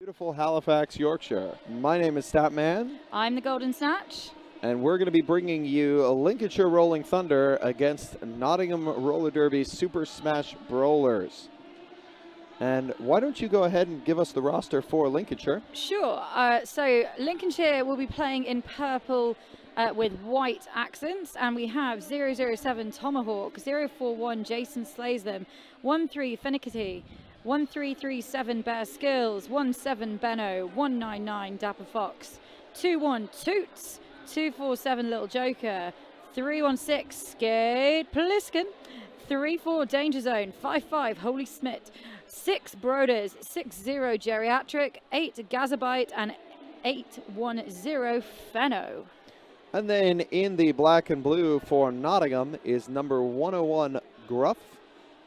Beautiful Halifax, Yorkshire. My name is Statman, I'm the Golden Snatch. and we're going to be bringing you a Lincolnshire Rolling Thunder against Nottingham Roller Derby Super Smash Brollers. And why don't you go ahead and give us the roster for Lincolnshire? Sure. So Lincolnshire will be playing in purple with white accents, and we have 007 Tomahawk, 041 Jason Slays Them, 13 Finickety, 1337 Bear Skills, 17 Benno, 199 Dapper Fox, 21 Toots, 247 Little Joker, 316 Skate Pliskin, 34 Danger Zone, 55 Holy Smith, 6 Broders, 60 Geriatric, 8 Gazabite, and 810 Fenno. And then in the black and blue for Nottingham is number 101 Gruff,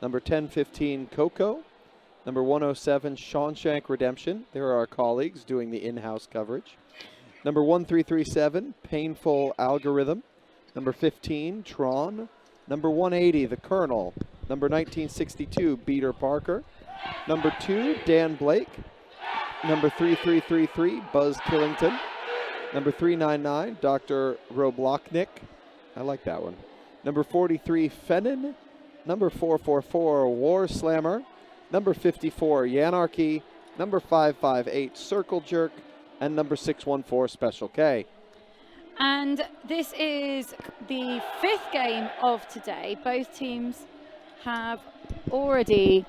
number 1015 Coco, number 107 Shawshank Redemption. There are our colleagues doing the in-house coverage. Number 1337 Painful Algorithm, number 15 Tron, number 180 The Colonel, number 1962 Beater Parker, number 2 Dan Blake, number 3333 Buzz Killington, number 399 Dr. Roblochnik, I like that one, number 43 Fennon, number 444 War Slammer, number 54 Yanarchy, number 558 Circle Jerk, and number 614 Special K. And this is the 5th game of today. Both teams have already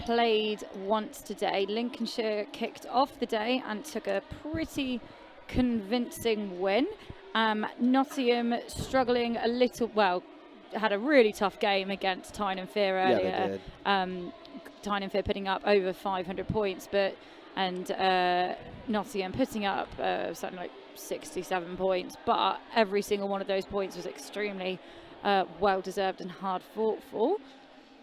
played once today. Lincolnshire kicked off the day and took a pretty convincing win. Nottingham struggling a little, well, had a really tough game against Tyne and Fear earlier. Yeah, they did. Tyne and Fear putting up over 500 points, and Nottingham putting up something like 67 points, but every single one of those points was extremely well deserved and hard fought for.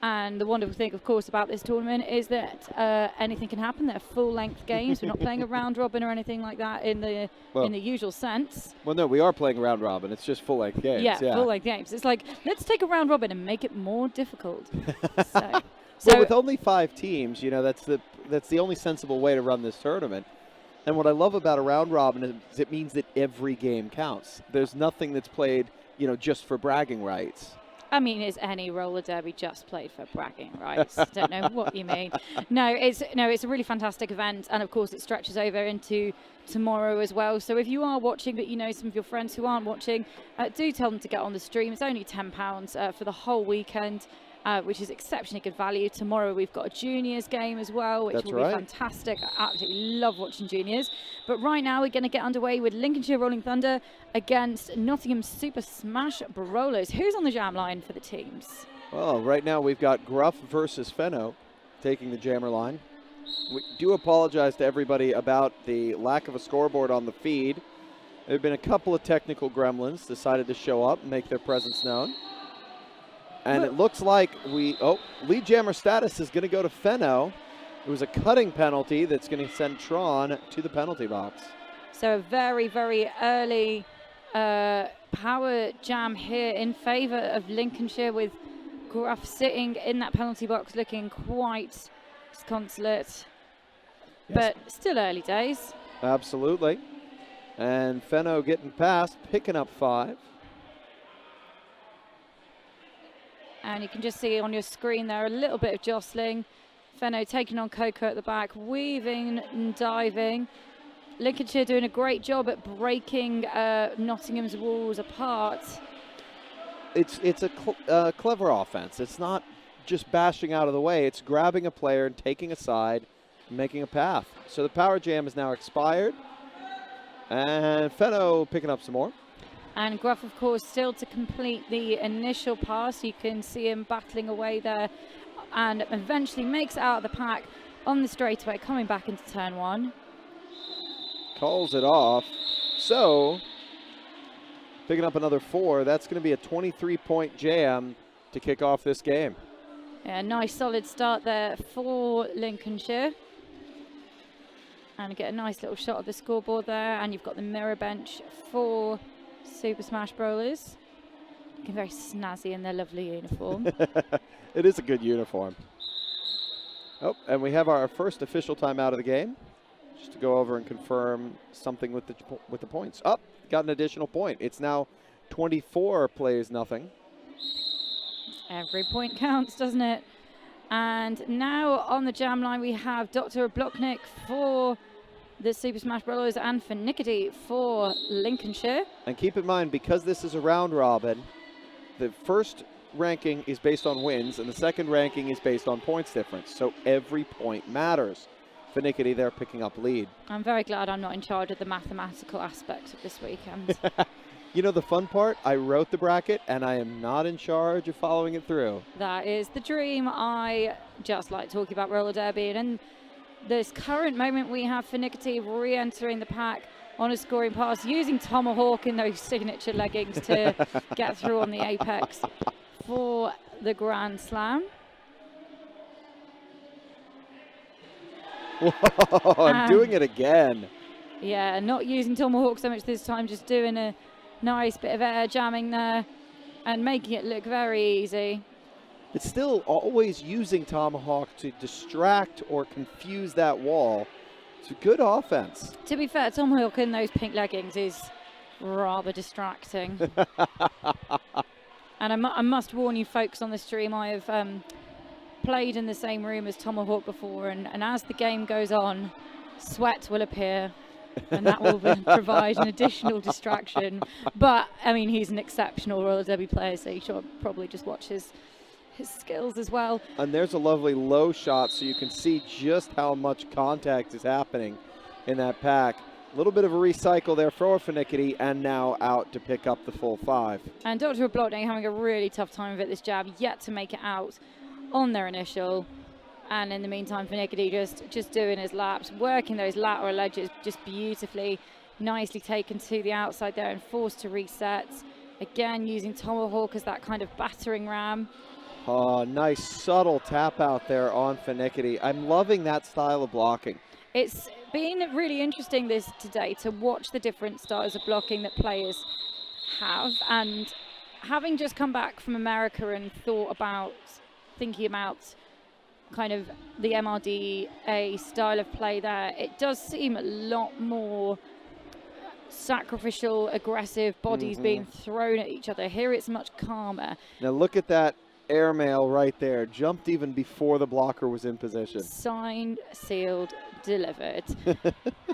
And the wonderful thing, of course, about this tournament is that anything can happen. They're full-length games. We're not playing a round robin or anything like that in the usual sense. Well, no, we are playing a round robin. It's just full-length games. Yeah, full-length games. It's like, let's take a round robin and make it more difficult. So well, with only 5 teams, you know, that's the only sensible way to run this tournament. And what I love about a round robin is it means that every game counts. There's nothing that's played, you know, just for bragging rights. I mean, is any roller derby just played for bragging rights? Don't know what you mean. No, it's a really fantastic event, and of course it stretches over into tomorrow as well. So if you are watching, but you know some of your friends who aren't watching, do tell them to get on the stream. It's only £10 for the whole weekend, which is exceptionally good value. Tomorrow we've got a juniors game as well, which will be fantastic. I absolutely love watching juniors. But right now we're going to get underway with Lincolnshire Rolling Thunder against Nottingham Super Smash Brollers. Who's on the jam line for the teams? Well, right now we've got Gruff versus Fenno taking the jammer line. We do apologize to everybody about the lack of a scoreboard on the feed. There have been a couple of technical gremlins decided to show up and make their presence known. And it looks like lead jammer status is going to go to Fenno. It was a cutting penalty that's going to send Tron to the penalty box. So a very, very early power jam here in favour of Lincolnshire, with Gruff sitting in that penalty box looking quite disconsolate. Yes. But still early days. Absolutely. And Fenno getting past, picking up 5. And you can just see on your screen there a little bit of jostling. Fenno taking on Coco at the back, weaving and diving. Lincolnshire doing a great job at breaking Nottingham's walls apart. It's a clever offense. It's not just bashing out of the way. It's grabbing a player and taking a side and making a path. So the power jam is now expired. And Fenno picking up some more. And Gruff, of course, still to complete the initial pass. You can see him battling away there and eventually makes it out of the pack on the straightaway, coming back into turn 1. Calls it off. So, picking up another 4. That's going to be a 23-point jam to kick off this game. Yeah, nice solid start there for Lincolnshire. And get a nice little shot of the scoreboard there. And you've got the mirror bench for Super Smash Brollers. Looking very snazzy in their lovely uniform. It is a good uniform. Oh, and we have our first official timeout of the game. just to go over and confirm something with the points. Up, got an additional point. It's now 24 plays nothing. Every point counts, doesn't it? And now on the jam line we have Dr. Obloknik for the Super Smash Brollers and Finickety for Lincolnshire. And keep in mind, because this is a round robin, the first ranking is based on wins and the second ranking is based on points difference. So every point matters. Finickety there picking up lead. I'm very glad I'm not in charge of the mathematical aspect of this weekend. You know the fun part? I wrote the bracket and I am not in charge of following it through. That is the dream. I just like talking about roller derby. And in this current moment, we have Finickety re-entering the pack on a scoring pass, using Tomahawk in those signature leggings to get through on the apex for the Grand Slam. Whoa, I'm doing it again. Yeah, not using Tomahawk so much this time, just doing a nice bit of air jamming there and making it look very easy. It's still always using Tomahawk to distract or confuse that wall. It's a good offense. To be fair, Tomahawk in those pink leggings is rather distracting. And I must warn you folks on the stream, I have played in the same room as Tomahawk before, and as the game goes on, sweat will appear. And that will provide an additional distraction. But, I mean, he's an exceptional roller derby player, so you should probably just watch his skills as well. And there's a lovely low shot, so you can see just how much contact is happening in that pack. A little bit of a recycle there for Finickety, and now out to pick up the full 5. And Dr. Obloknik having a really tough time of it, this jab, yet to make it out on their initial. And in the meantime, Finickety just doing his laps, working those lateral edges just beautifully, nicely taken to the outside there and forced to reset. Again, using Tomahawk as that kind of battering ram. Oh, nice subtle tap out there on Finickety. I'm loving that style of blocking. It's been really interesting today to watch the different styles of blocking that players have. And having just come back from America and thinking about kind of the MRDA style of play there, it does seem a lot more sacrificial, aggressive, bodies being thrown at each other. Here it's much calmer. Now look at that airmail right there. Jumped even before the blocker was in position. Signed, sealed, delivered.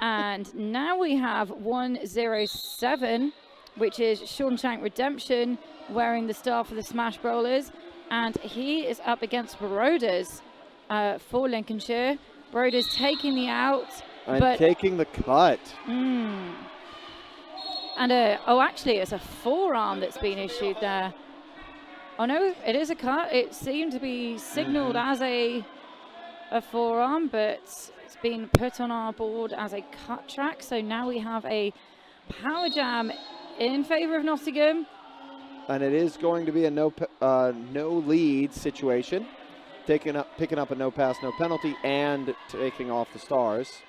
And now we have 107, which is Shawshank Redemption, wearing the star for the Smash Brollers. And he is up against Brollers for Lincolnshire. Brollers taking the out. And taking the cut. And actually it's a forearm that's been issued there. Oh no, it is a cut. It seemed to be signaled as a forearm, but it's been put on our board as a cut track. So now we have a power jam in favor of Nottingham. And it is going to be a no lead situation. Picking up a no pass, no penalty, and taking off the stars.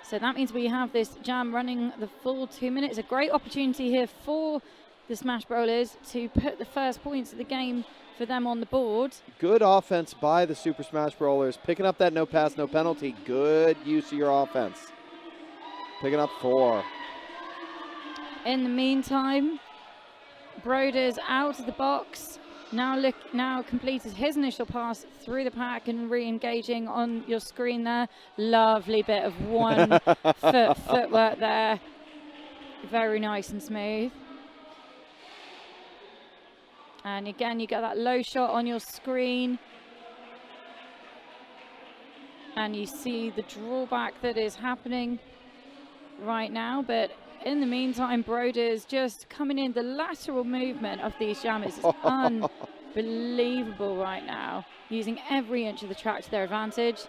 So that means we have this jam running the full 2 minutes. A great opportunity here for the Smash Brollers to put the first points of the game for them on the board. Good offense by the Super Smash Brollers. Picking up that no pass, no penalty. Good use of your offense. Picking up 4. In the meantime, Brollers out of the box. Now completed his initial pass through the pack and re-engaging on your screen there. Lovely bit of one footwork there. Very nice and smooth. And again, you get that low shot on your screen. And you see the drawback that is happening right now. But in the meantime, Brollers just coming in. The lateral movement of these jammers is unbelievable right now, using every inch of the track to their advantage.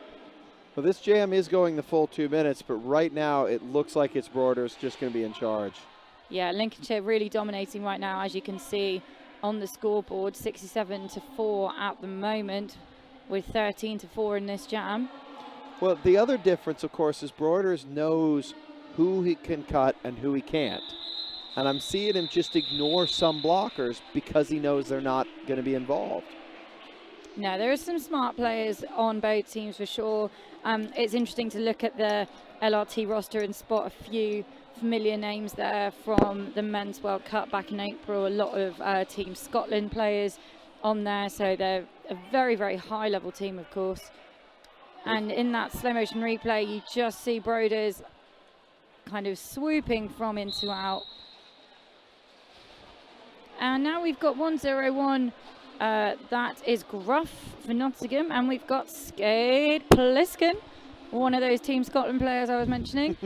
Well, this jam is going the full 2 minutes, but right now it looks like it's Brollers just going to be in charge. Yeah, Lincolnshire really dominating right now, as you can see on the scoreboard, 67-4 at the moment, with 13-4 in this jam. Well, the other difference, of course, is Brollers knows who he can cut and who he can't. And I'm seeing him just ignore some blockers because he knows they're not going to be involved. No, there are some smart players on both teams for sure. It's interesting to look at the LRT roster and spot a few familiar names there from the Men's World Cup back in April. A lot of Team Scotland players on there, so they're a very, very high level team, of course. And in that slow motion replay, you just see Brollers kind of swooping from in to out. And now we've got 101. That is Gruff for Nottingham, and we've got Skade Pliskin, one of those Team Scotland players I was mentioning,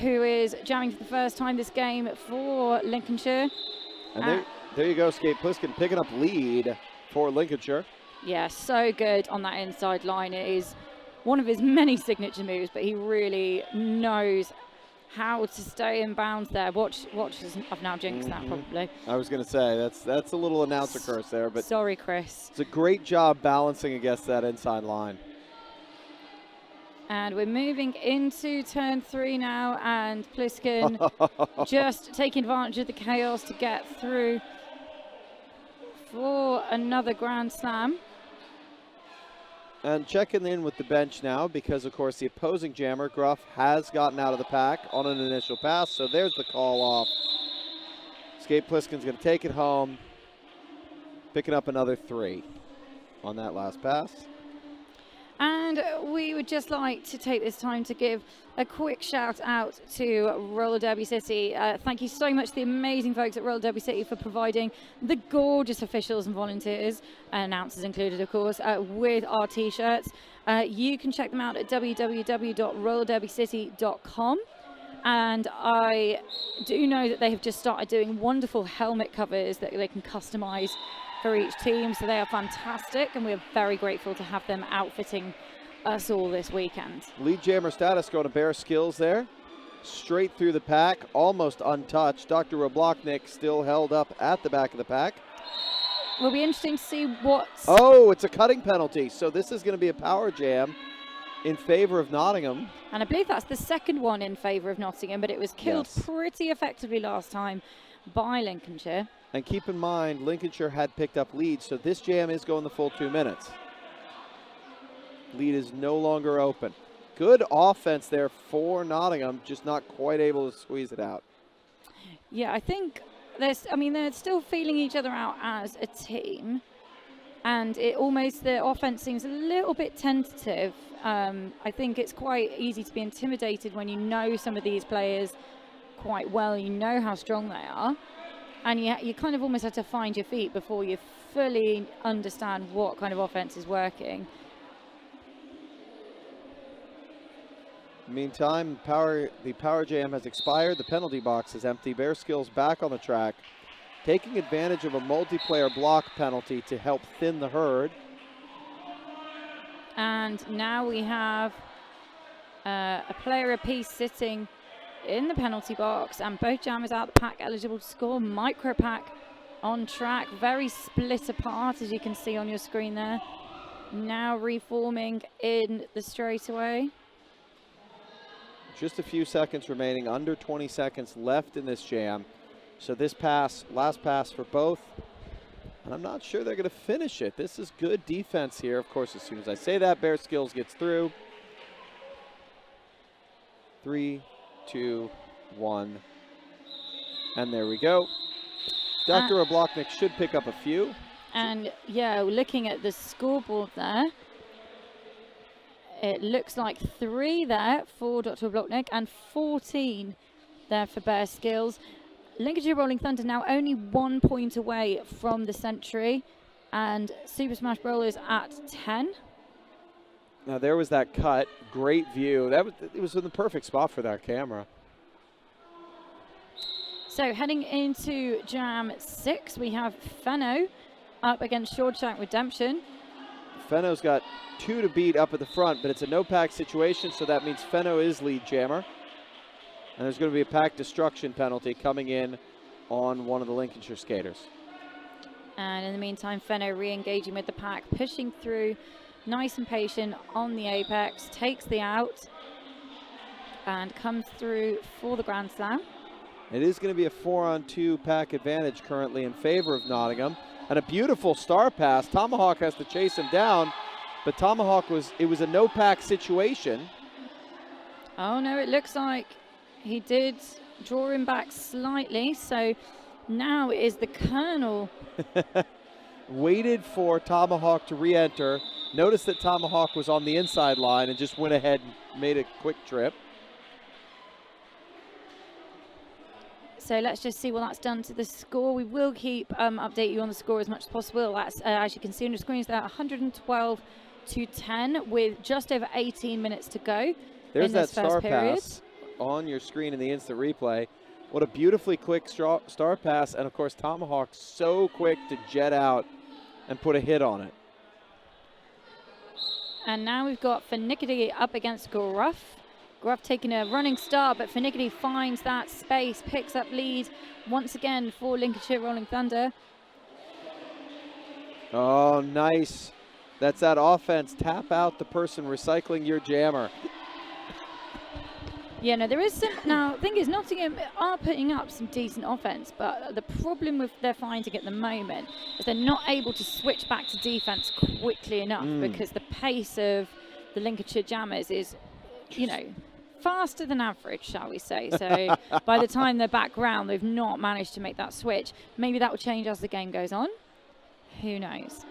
who is jamming for the first time this game for Lincolnshire. And there you go, Skade Pliskin picking up lead for Lincolnshire. Yeah, so good on that inside line. It is one of his many signature moves, but he really knows how to stay in bounds there. Watch, I've now jinxed that probably. I was going to say, that's a little announcer curse there, but sorry, Chris. It's a great job balancing against that inside line. And we're moving into turn 3 now, and Pliskin just taking advantage of the chaos to get through for another Grand Slam. And checking in with the bench now, because of course the opposing jammer, Gruff, has gotten out of the pack on an initial pass, so there's the call off. Skade Pliskin's going to take it home, picking up another 3 on that last pass. And we would just like to take this time to give a quick shout out to Roller Derby City. Thank you so much to the amazing folks at Roller Derby City for providing the gorgeous officials and volunteers, announcers included of course, with our t-shirts. You can check them out at www.rollerderbycity.com. And I do know that they have just started doing wonderful helmet covers that they can customize for each team, so they are fantastic, and we're very grateful to have them outfitting us all this weekend. Lead jammer status going to Bear Skills there. Straight through the pack, almost untouched. Dr. Robloknik still held up at the back of the pack. Will be interesting to see what's... Oh, it's a cutting penalty, so this is going to be a power jam in favor of Nottingham. And I believe that's the second one in favor of Nottingham, but it was killed Yes. pretty effectively last time by Lincolnshire. And keep in mind, Lincolnshire had picked up lead, so this jam is going the full 2 minutes. Lead is no longer open. Good offense there for Nottingham, just not quite able to squeeze it out. Yeah, I think they're still feeling each other out as a team, and the offense seems a little bit tentative. I think it's quite easy to be intimidated when you know some of these players quite well, you know how strong they are, and you kind of almost have to find your feet before you fully understand what kind of offense is working. Meantime, the power jam has expired. The penalty box is empty. Bear Skills back on the track, taking advantage of a multiplayer block penalty to help thin the herd. And now we have a player apiece sitting in the penalty box, and both jammers out the pack eligible to score. Micro pack on track, very split apart as you can see on your screen there. Now reforming in the straightaway. Just a few seconds remaining, under 20 seconds left in this jam. So this pass, last pass for both, and I'm not sure they're going to finish it. This is good defense here. Of course, as soon as I say that, Bear Skills gets through. 3, 2, 1, and there we go. Dr. Obloknik should pick up a few. And yeah, looking at the scoreboard there, it looks like 3 there for Dr. Obloknik and 14 there for Bear Skills. Lincolnshire Rolling Thunder now only 1 point away from the century, and Super Smash Brollers at 10. Now there was that cut, great view. It was in the perfect spot for that camera. So heading into Jam 6, we have Fenno up against Shawshank Redemption. Fenno's got 2 to beat up at the front, but it's a no-pack situation, so that means Fenno is lead jammer. And there's going to be a pack destruction penalty coming in on one of the Lincolnshire skaters. And in the meantime, Fenno re-engaging with the pack, pushing through, nice and patient on the apex, takes the out, and comes through for the Grand Slam. It is going to be a 4-on-2 pack advantage currently in favor of Nottingham. And a beautiful star pass. Tomahawk has to chase him down, but Tomahawk it was a no-pack situation. Oh no, it looks like he did draw him back slightly, so now it is the Colonel. Waited for Tomahawk to re-enter. Noticed that Tomahawk was on the inside line and just went ahead and made a quick trip. So let's just see what that's done to the score. We will keep update you on the score as much as possible. That's as you can see on your screens there, 112 to 10 with just over 18 minutes to go. There's in that this first star period. pass on your screen in the instant replay. What a beautifully quick star pass, and of course Tomahawk so quick to jet out and put a hit on it. And now we've got Finickety up against Gruff. Gruff taking a running start, but Finickety finds that space, picks up lead once again for Lincolnshire Rolling Thunder. Oh, nice. That's that offense. Tap out the person recycling your jammer. Yeah, no, there is some. Now, the thing is, Nottingham are putting up some decent offense, but the problem with they're finding at the moment is they're not able to switch back to defense quickly enough because the pace of the Lincolnshire Jammers is, you know, faster than average, shall we say. So by the time they're back round, they've not managed to make that switch. Maybe that will change as the game goes on. Who knows?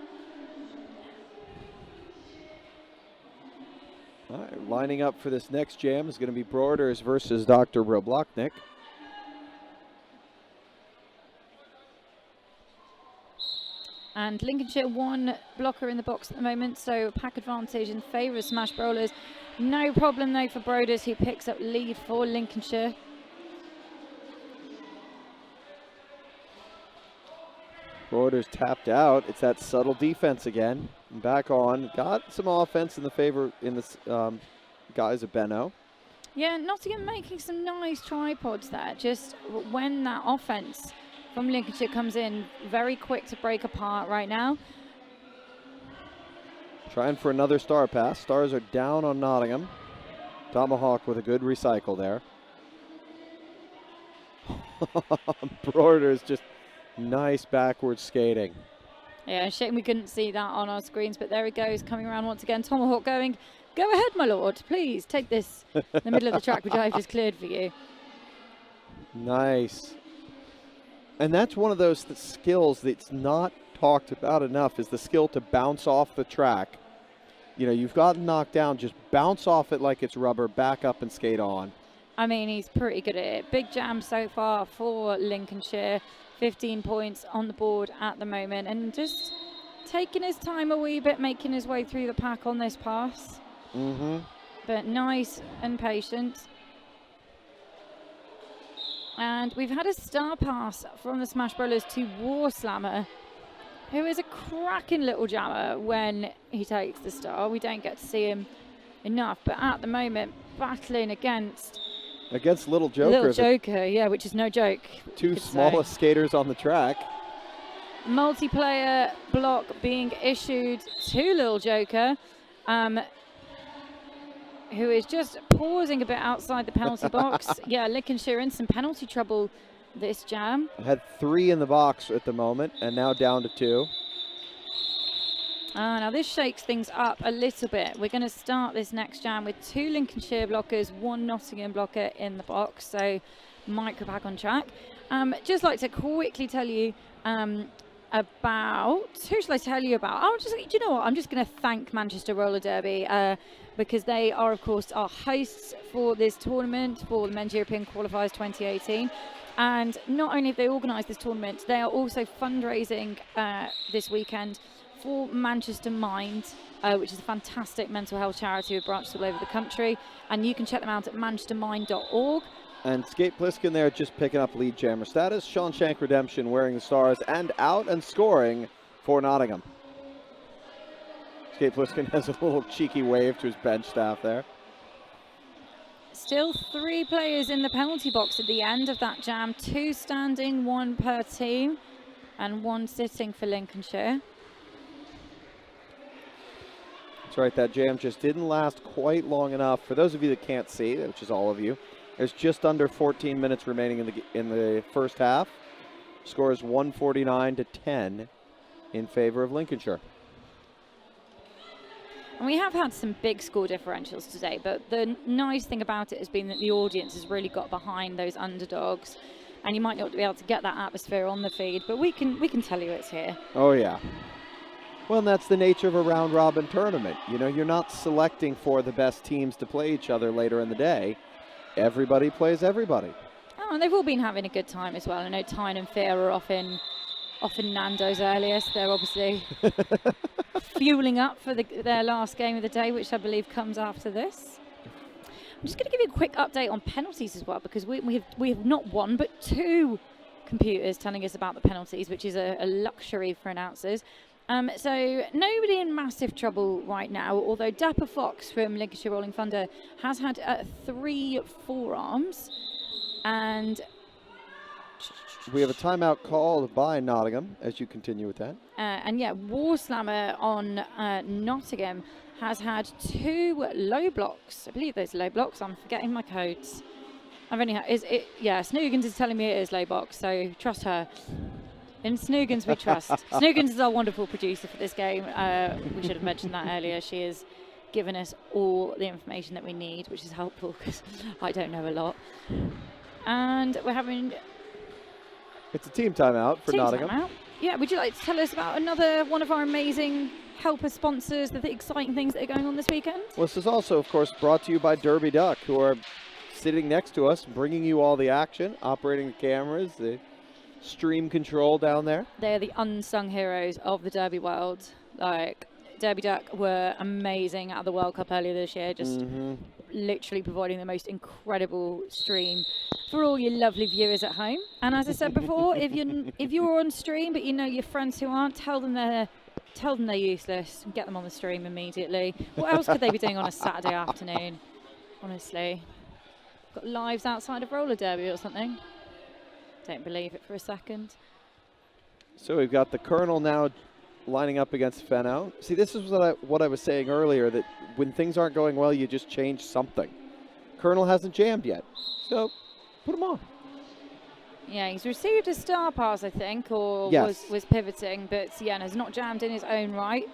All right, lining up for this next jam is going to be Brollers versus Dr. Robloknik. And Lincolnshire one blocker in the box at the moment, so pack advantage in favour of Smash Brollers. No problem though for Brollers, who picks up lead for Lincolnshire. Brollers tapped out. It's that subtle defense again. Back on. Got some offense in the favor in the guys of Benno. Yeah, Nottingham making some nice tripods there. Just when that offense from Lincolnshire comes in, very quick to break apart right now. Trying for another star pass. Stars are down on Nottingham. Tomahawk with a good recycle there. Brollers just nice backward skating. Yeah, shame we couldn't see that on our screens, but there he goes, coming around once again. Tomahawk going, go ahead, my lord, please take this. The middle of the track, which I've just cleared for you. Nice. And that's one of those skills that's not talked about enough, is the skill to bounce off the track. You know, you've gotten knocked down, just bounce off it like it's rubber, back up and skate on. I mean, he's pretty good at it. Big jam so far for Lincolnshire. 15 points on the board at the moment, and just taking his time a wee bit, making his way through the pack on this pass. But nice and patient. And we've had a star pass from the Smash Brollers to War Slammer, who is a cracking little jammer when he takes the star. We don't get to see him enough, but at the moment, battling against Little Joker. Little Joker, yeah, which is no joke. Two smallest skaters on the track. Multiplayer block being issued to Little Joker, who is just pausing a bit outside the penalty box. Yeah, Lincolnshire in some penalty trouble this jam. Had 3 in the box at the moment, and now down to 2. Now this shakes things up a little bit. We're going to start this next jam with 2 Lincolnshire blockers, 1 Nottingham blocker in the box. So micro back on track. Just like to quickly tell you about, who shall I tell you about? Do you know what? I'm just going to thank Manchester Roller Derby because they are, of course, our hosts for this tournament for the Men's European Qualifiers 2018. And not only have they organised this tournament, they are also fundraising this weekend for Manchester Mind, which is a fantastic mental health charity with branches all over the country. And you can check them out at manchestermind.org. And Skate Pliskin there just picking up lead jammer status. Shawshank Redemption wearing the stars and out and scoring for Nottingham. Skate Pliskin has a little cheeky wave to his bench staff there. Still 3 players in the penalty box at the end of that jam. 2 standing, 1 per team, and 1 sitting for Lincolnshire. That's right, that jam just didn't last quite long enough. For those of you that can't see, which is all of you, there's just under 14 minutes remaining in the first half. Score is 149 to 10 in favor of Lincolnshire. And we have had some big score differentials today, but the nice thing about it has been that the audience has really got behind those underdogs, and you might not be able to get that atmosphere on the feed, but we can tell you it's here. Oh yeah. Well, and that's the nature of a round robin tournament. You know, you're not selecting for the best teams to play each other later in the day. Everybody plays everybody. Oh, and they've all been having a good time as well. I know Tyne and Fear are off in Nando's earlier, so they're obviously fueling up for their last game of the day, which I believe comes after this. I'm just going to give you a quick update on penalties as well, because we have not one but two computers telling us about the penalties, which is a luxury for announcers. So nobody in massive trouble right now, although Dapper Fox from Lincolnshire Rolling Thunder has had 3 forearms, and we have a timeout called by Nottingham as you continue with that. And yeah, Warslammer on Nottingham has had 2 low blocks. I believe those low blocks. I'm forgetting my codes. I've only had, yeah, Snoogans is telling me it is low box, so trust her. In Snoogans we trust. Snoogans is our wonderful producer for this game. We should have mentioned that earlier. She has given us all the information that we need, which is helpful because I don't know a lot. And we're having... It's a team timeout for Nottingham. Timeout. Yeah, would you like to tell us about another one of our amazing helper sponsors, the exciting things that are going on this weekend? Well, this is also, of course, brought to you by Derby Duck, who are sitting next to us, bringing you all the action, operating the cameras, the stream control down there. They are the unsung heroes of the Derby world. Like, Derby Duck were amazing at the World Cup earlier this year, just literally providing the most incredible stream for all your lovely viewers at home. And as I said before, if you're on stream but you know your friends who aren't, tell them they're useless and get them on the stream immediately. What else could they be doing on a Saturday afternoon? Honestly, got lives outside of roller derby or something. Don't believe it for a second. So we've got the Colonel now lining up against Fenno. See, this is what I was saying earlier, that when things aren't going well, you just change something. Colonel hasn't jammed yet, so put him on. Yeah, he's received a star pass, I think, or yes. was pivoting, but yeah, has not jammed in his own right.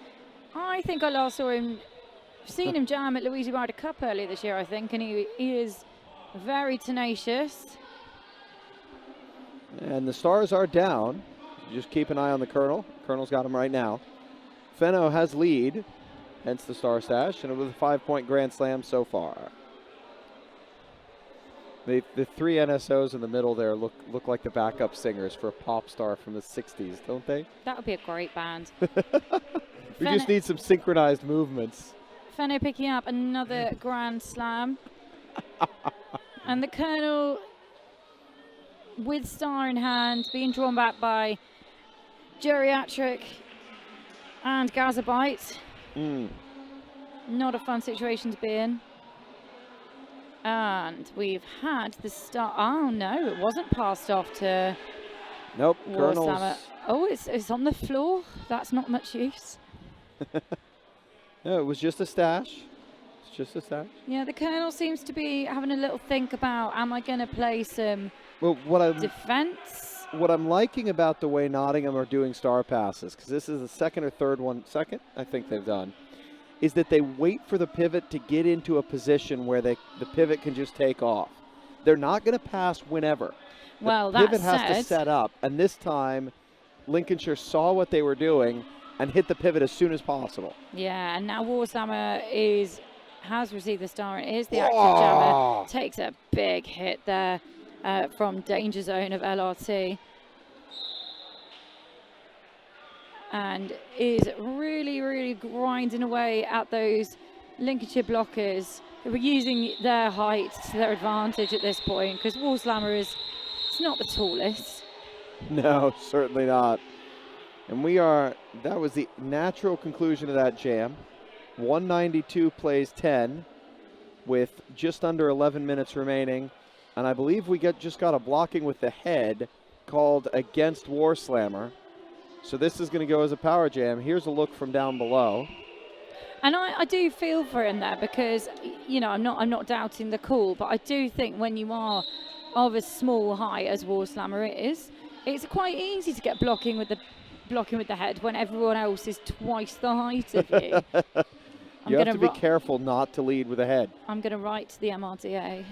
I think I last seen him jam at Louisa Ryder Cup earlier this year, I think, and he is very tenacious. And the stars are down. Just keep an eye on the Colonel. Colonel's got him right now. Fenno has lead, hence the star stash, and with a 5-point grand slam so far. The 3 NSOs in the middle there look like the backup singers for a pop star from the 60s, don't they? That would be a great band. We just need some synchronized movements. Fenno picking up another grand slam. And the Colonel, with star in hand, being drawn back by Geriatric and Gazabite. Not a fun situation to be in. And we've had the star. Oh no, it wasn't passed off to. Nope, Colonel's. Oh, it's on the floor. That's not much use. No, it was just a stash. It's just a stash. Yeah, the Colonel seems to be having a little think about, am I going to play some defense? What I'm liking about the way Nottingham are doing star passes, because this is the second or third one, I think they've done, is that they wait for the pivot to get into a position where the pivot can just take off. They're not going to pass whenever. Well, the pivot has to set up, and this time Lincolnshire saw what they were doing and hit the pivot as soon as possible. Yeah, and now Warslammer has received the star. It is the active jammer. Takes a big hit there from danger zone of LRT. And is really, really grinding away at those Lincolnshire blockers who are using their height to their advantage at this point, because Warslammer is not the tallest. No, certainly not. And that was the natural conclusion of that jam. 192 plays 10 with just under 11 minutes remaining. And I believe we just got a blocking with the head called against Warslammer. So this is going to go as a power jam. Here's a look from down below. And I do feel for him there, because, you know, I'm not doubting the call, but I do think when you are of a small height as Warslammer is, it's quite easy to get blocking with the blocking with the head when everyone else is twice the height of you. You have to be careful not to lead with the head. I'm going to write to the MRDA.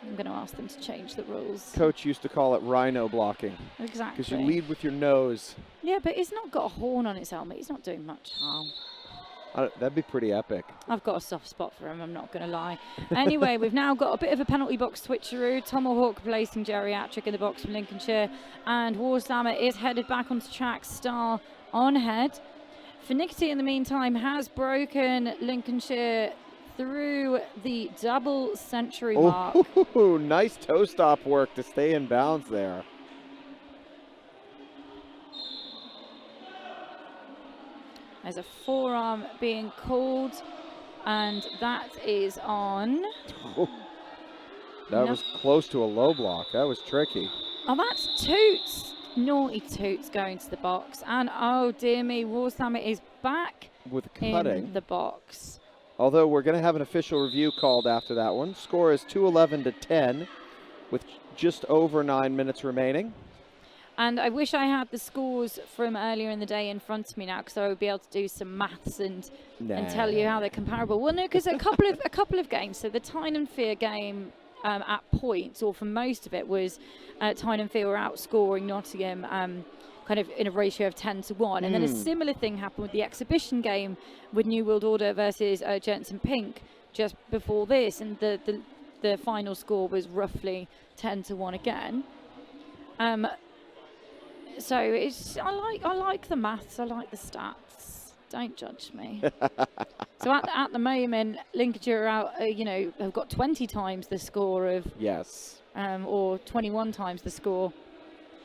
I'm going to ask them to change the rules. Coach used to call it rhino blocking. Exactly. Because you lead with your nose. Yeah, but it's not got a horn on its helmet. He's not doing much harm. That'd be pretty epic. I've got a soft spot for him, I'm not going to lie. Anyway, we've now got a bit of a penalty box switcheroo. Tomahawk placing Geriatric in the box from Lincolnshire. And War Slammer is headed back onto track, Star on head. Finickety, in the meantime, has broken Lincolnshire through the double century mark. Oh, nice toe stop work to stay in bounds there. There's a forearm being called, and that is on. Oh, that was close to a low block. That was tricky. Oh, that's Toots. Naughty Toots going to the box. And oh dear me, War Slammer is back with cutting in the box. Although we're going to have an official review called after that one. Score is 2-11-10 with just over 9 minutes remaining. And I wish I had the scores from earlier in the day in front of me now, because I would be able to do some maths and tell you how they're comparable. Well, no, because a couple of games. So the Tyne and Fear game at points, or for most of it, was Tyne and Fear were outscoring Nottingham kind of in a ratio of 10-1. And then a similar thing happened with the exhibition game with New World Order versus Gents in Pink just before this, and the final score was roughly 10-1 again. So I like the maths, I like the stats. Don't judge me. So at the moment, Lincolnshire are out, have got 20 times the score of or 21 times the score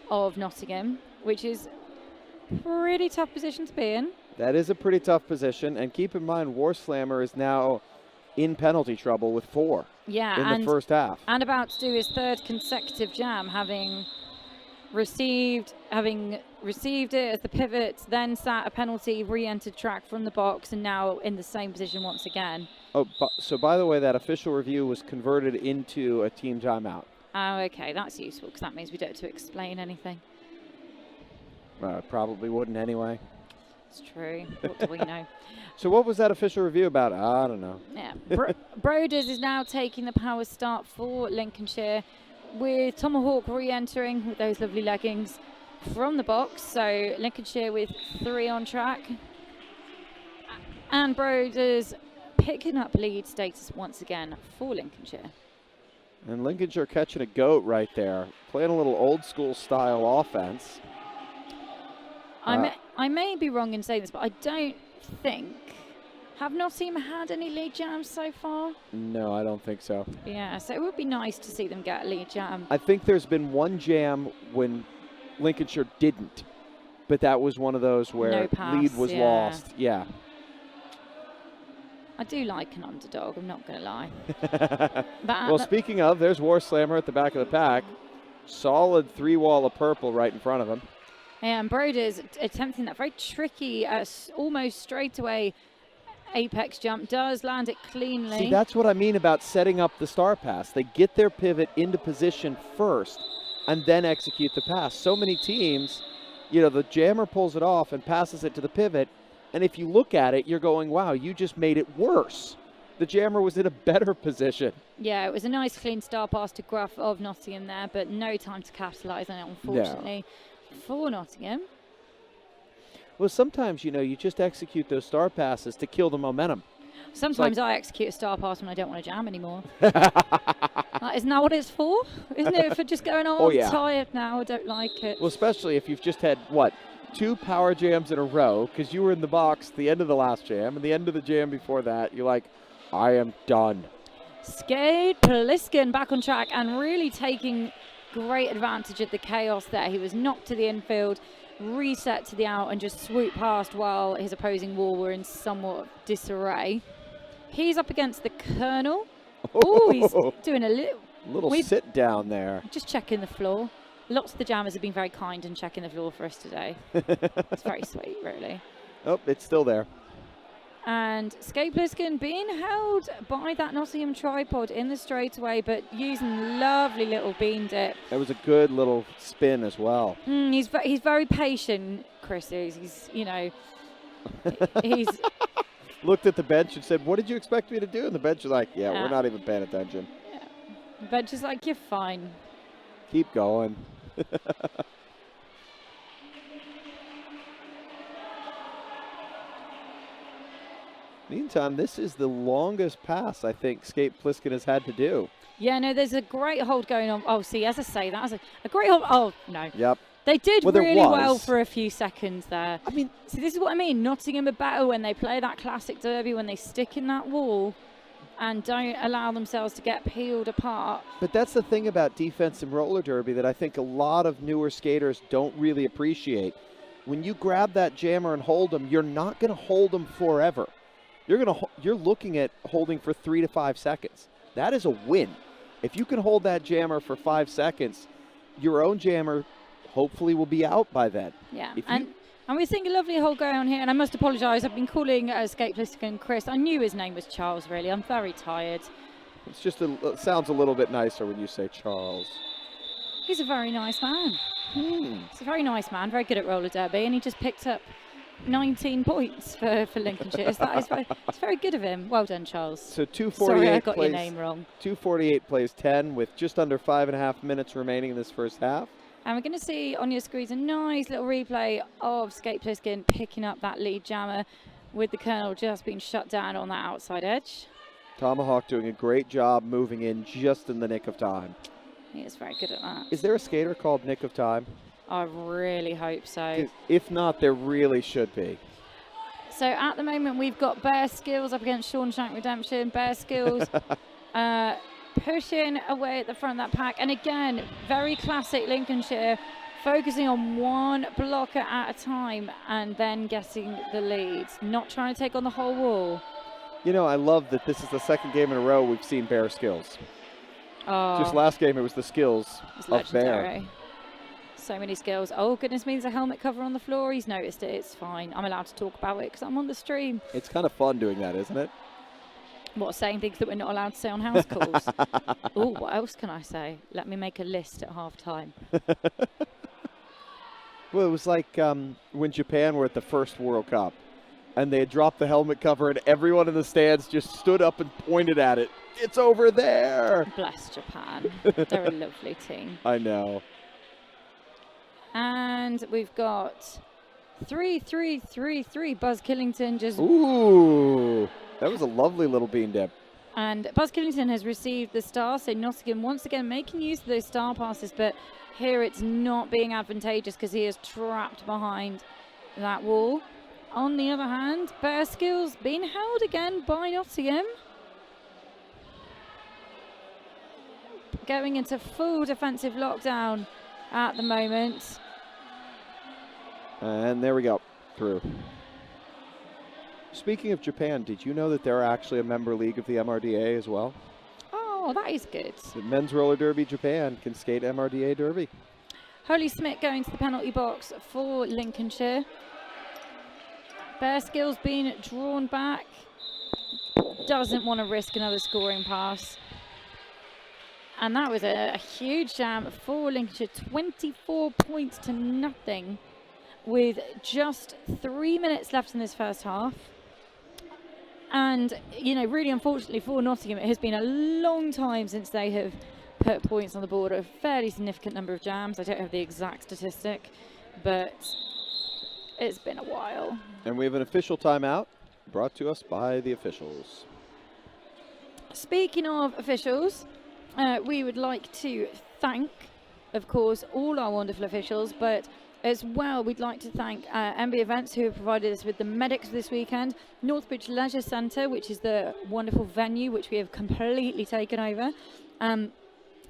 of Nottingham, which is a pretty tough position to be in. That is a pretty tough position, and keep in mind, War Slammer is now in penalty trouble with 4 in the first half. And about to do his 3rd consecutive jam, having received it as the pivot, then sat a penalty, re-entered track from the box, and now in the same position once again. Oh, so by the way, that official review was converted into a team timeout. Oh, okay, that's useful, because that means we don't have to explain anything. Probably wouldn't anyway. It's true. What do we know? So what was that official review about? I don't know. Yeah, Brollers is now taking the power start for Lincolnshire, with Tomahawk re-entering with those lovely leggings from the box. So Lincolnshire with 3 on track. And Brollers picking up lead status once again for Lincolnshire. And Lincolnshire catching a goat right there, playing a little old school style offense. I may be wrong in saying this, but I don't think... Have Nottingham had any lead jams so far? No, I don't think so. Yeah, so it would be nice to see them get a lead jam. I think there's been one jam when Lincolnshire didn't, but that was one of those where lead was lost. Yeah. I do like an underdog, I'm not going to lie. Well, speaking of, there's War Slammer at the back of the pack. Solid 3-wall of purple right in front of him. And Broder's attempting that very tricky, almost straightaway apex jump, does land it cleanly. See, that's what I mean about setting up the star pass. They get their pivot into position first and then execute the pass. So many teams, the jammer pulls it off and passes it to the pivot, and if you look at it, you're going, wow, you just made it worse. The jammer was in a better position. Yeah, it was a nice clean star pass to Gruff of Nottingham there, but no time to capitalise on it, unfortunately, for Nottingham. Well, sometimes, you just execute those star passes to kill the momentum. Sometimes I execute a star pass when I don't want to jam anymore. Isn't that what it's for? Isn't it for just going, I'm tired now, I don't like it. Well, especially if you've just had, 2 power jams in a row, because you were in the box at the end of the last jam, and the end of the jam before that, you're like, I am done. Skate Pliskin back on track and really taking great advantage of the chaos there. He was knocked to the infield, reset to the out, and just swooped past while his opposing wall were in somewhat disarray. He's up against the Colonel. Oh, he's doing a little sit down there. Just checking the floor. Lots of the jammers have been very kind in checking the floor for us today. It's very sweet, really. Oh, it's still there. And Skate Pliskin being held by that Nottingham tripod in the straightaway, but using lovely little bean dip. That was a good little spin as well. He's very patient, Chris is. He's, you know, he's... Looked at the bench and said, what did you expect me to do? And the bench was like, yeah, Yeah. we're not even paying attention. Yeah. The bench is like, you're fine. Keep going. Meantime, this is the longest pass I think Skate Pliskin has had to do. Yeah, no, there's a great hold going on. Oh, see, as I say, that was a great hold. Oh, no. Yep. They did Well, really there well was. for a few seconds there. I mean, See, this is what I mean. Nottingham are better when they play that classic derby, when they stick in that wall and don't allow themselves to get peeled apart. but that's the thing about defense in roller derby that I think a lot of newer skaters don't really appreciate. When you grab that jammer and hold them, you're not going to hold them forever. You're looking at holding for 3 to 5 seconds. That is a win. If you can hold that jammer for 5 seconds, your own jammer hopefully will be out by then. Yeah, If and we're seeing a lovely hold going on here, and I must apologise. I've been calling Skate Pliskin Chris. I knew his name was Charles, really. I'm very tired. It's just it sounds a little bit nicer when you say Charles. He's a very nice man. He's a very nice man, very good at roller derby, and he just picked up 19 points for Lincolnshire. It's very good of him. Well done, Charles. So 248 Sorry, I got plays, your name wrong. 248 plays 10 with just under 5.5 minutes remaining in this first half. And we're going to see on your screens a nice little replay of Skate Pliskin picking up that lead jammer with the Colonel just being shut down on that outside edge. Tomahawk doing a great job moving in just in the nick of time. He is very good at that. Is there a skater called Nick of Time? I really hope so. 'Cause if not, there really should be. So at the moment, we've got Bear Skills up against Shawshank Redemption. Bear Skills pushing away at the front of that pack. And again, very classic Lincolnshire, focusing on one blocker at a time and then getting the lead. Not trying to take on the whole wall. You know, I love that this is the second game in a row we've seen Bear Skills. Oh, Just last game, it was the skills it's of Bear. legendary. So many skills. Oh, goodness me, there's a helmet cover on the floor. He's noticed it. It's fine. I'm allowed to talk about it because I'm on the stream. It's kind of fun doing that, isn't it? What, saying things that we're not allowed to say on house calls? Oh, what else can I say? Let me make a list at half time. Well, it was like when Japan were at the first World Cup and they had dropped the helmet cover and everyone in the stands just stood up and pointed at it. It's over there. Bless Japan. They're a lovely team. I know. And we've got 3-3-3-3. Buzz Killington just... Ooh, that was a lovely little bean dip. And Buzz Killington has received the star, so Nottingham once again making use of those star passes, but here it's not being advantageous because he is trapped behind that wall. On the other hand, Bear Skills being held again by Nottingham. Going into full defensive lockdown at the moment. And there we go, through. Speaking of Japan, did you know that they're actually a member league of the MRDA as well? Oh, that is good. The Men's Roller Derby Japan can skate MRDA Derby. Holy Smith going to the penalty box for Lincolnshire. Bear Skills being drawn back. Doesn't want to risk another scoring pass. And that was a huge jam for Lincolnshire. 24 points to nothing with just 3 minutes left in this first half. And, you know, really unfortunately for Nottingham, it has been a long time since they have put points on the board. A fairly significant number of jams. I don't have the exact statistic, but it's been a while. And we have an official timeout brought to us by the officials. Speaking of officials, we would like to thank, of course, all our wonderful officials, but as well, we'd like to thank MB Events, who have provided us with the medics this weekend, Northbridge Leisure Centre, which is the wonderful venue which we have completely taken over, and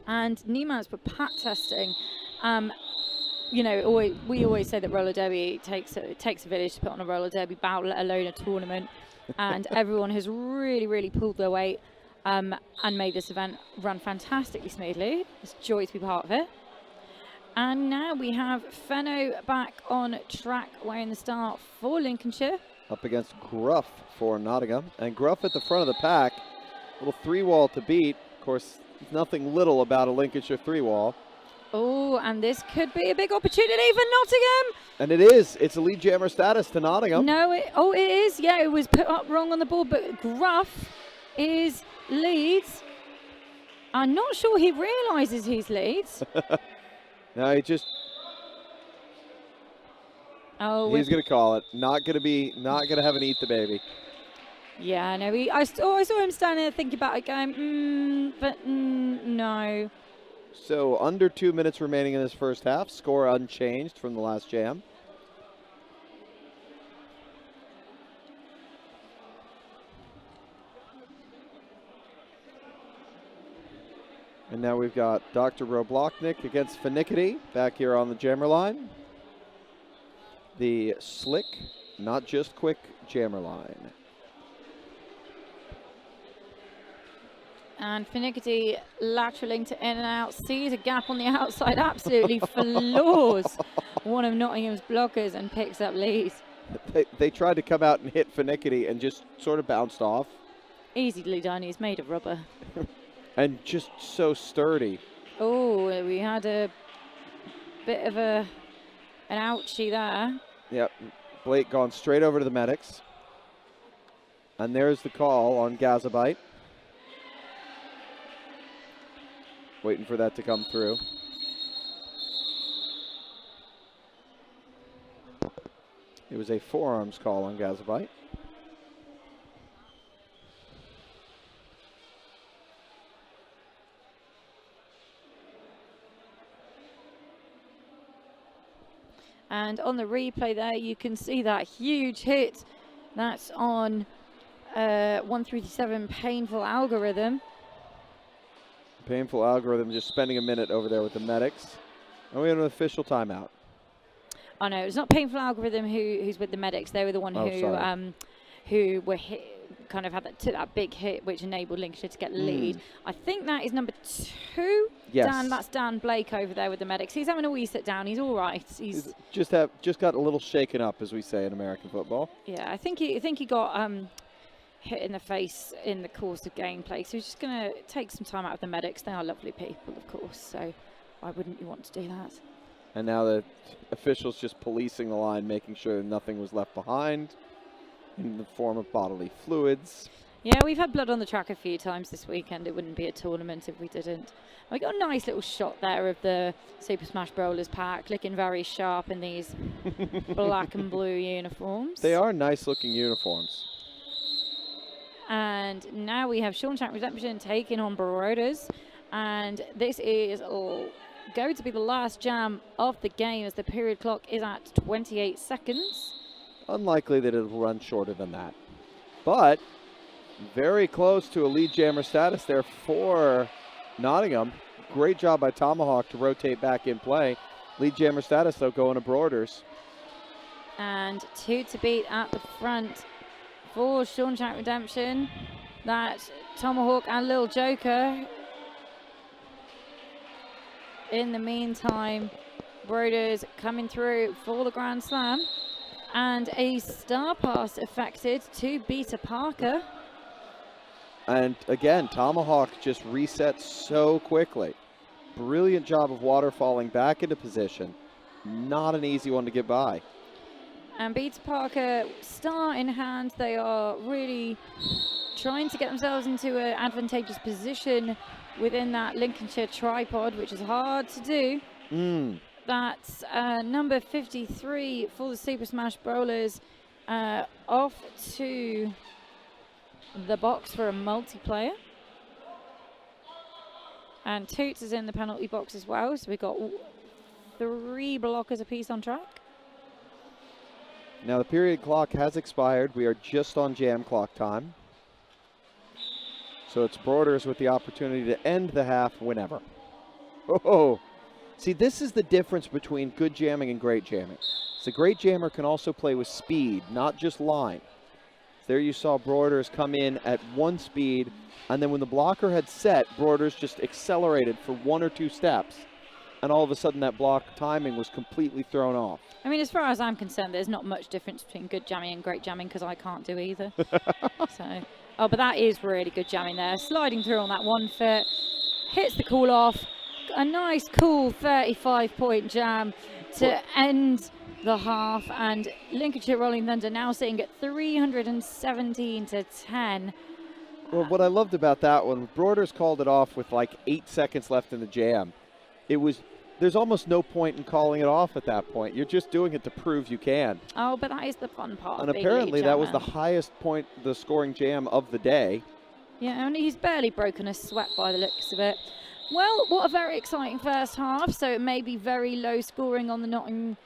Niemans for pat testing. You know, we always say that roller derby takes a village to put on a roller derby bout, let alone a tournament, and everyone has really, really pulled their weight and made this event run fantastically smoothly. It's a joy to be part of it. And now we have Fenno back on track, wearing the start for Lincolnshire. up against Gruff for Nottingham. And Gruff at the front of the pack. Little 3-wall to beat. Of course, nothing little about a Lincolnshire 3-wall. Oh, and this could be a big opportunity for Nottingham. And it is. It's a lead jammer status to Nottingham. No, it is. Yeah, it was put up wrong on the board, but Gruff is leads. I'm not sure he realises he's leads. No, he just... Oh, he's going to call it. Not going to have an eat the baby. Yeah, no, I saw him standing there thinking about it going, no. So under 2 minutes remaining in this first half. Score unchanged from the last jam. And now we've got Dr. Roblochnik against Finickety back here on the jammer line. The slick, not just quick jammer line. And Finickety lateraling to in and out, sees a gap on the outside, absolutely floors one of Nottingham's blockers and picks up lead. They tried to come out and hit Finickety and just sort of bounced off. Easily done, he's made of rubber. And just so sturdy. Oh, we had a bit of an ouchie there. Yep, Blake gone straight over to the medics. And there's the call on Gazabite. Waiting for that to come through. It was a forearms call on Gazabite. And on the replay there, you can see that huge hit. That's on 137 Painful Algorithm. Painful Algorithm just spending a minute over there with the medics. And we have an official timeout. Oh no, it's not Painful Algorithm who's with the medics. They were the one who were hit, kind of took that big hit which enabled Lincolnshire to get the lead. I think that is number 2. Yes. That's Dan Blake over there with the medics. He's having a wee sit down. He's all right. He's just got a little shaken up, as we say in American football. Yeah, I think he got hit in the face in the course of gameplay. So he's just going to take some time out of the medics. They are lovely people, of course. So why wouldn't you want to do that? And now the officials just policing the line, making sure nothing was left behind in the form of bodily fluids. Yeah, we've had blood on the track a few times this weekend. It wouldn't be a tournament if we didn't. We got a nice little shot there of the Super Smash Brollers pack, looking very sharp in these black and blue uniforms. They are nice looking uniforms. And now we have Shawshank Redemption taking on Brollers. And this is going to be the last jam of the game as the period clock is at 28 seconds. Unlikely that it'll run shorter than that. But very close to a lead jammer status there for Nottingham. Great job by Tomahawk to rotate back in play. Lead jammer status, though, going to Brollers. And 2 to beat at the front for Shawshank Redemption. That's Tomahawk and Lil Joker. In the meantime, Brollers coming through for the Grand Slam. And a star pass affected to Beta Parker. And again, Tomahawk just resets so quickly. Brilliant job of waterfalling back into position. Not an easy one to get by. And Beta Parker, star in hand, they are really trying to get themselves into an advantageous position within that Lincolnshire tripod, which is hard to do. That's number 53 for the Super Smash Brollers, off to the box for a multiplayer. And Toots is in the penalty box as well, so we've got 3 blockers apiece on track. Now the period clock has expired. We are just on jam clock time. So it's Brollers with the opportunity to end the half whenever. Oh, see, this is the difference between good jamming and great jamming. So great jammer can also play with speed, not just line. There you saw Brollers come in at 1 speed, and then when the blocker had set, Brollers just accelerated for 1 or 2 steps. and all of a sudden that block timing was completely thrown off. I mean, as far as I'm concerned, there's not much difference between good jamming and great jamming because I can't do either. So, oh, but that is really good jamming there. Sliding through on that 1 foot, hits the call off. A nice, cool 35-point jam to end the half, and Lincolnshire Rolling Thunder now sitting at 317 to 10. Well, what I loved about that one, Brollers called it off with like 8 seconds left in the jam. There's almost no point in calling it off at that point. You're just doing it to prove you can. Oh, but that is the fun part. And apparently that was the highest point, the scoring jam of the day. Yeah, only he's barely broken a sweat by the looks of it. Well, what a very exciting first half. So it may be very low scoring on the Nottingham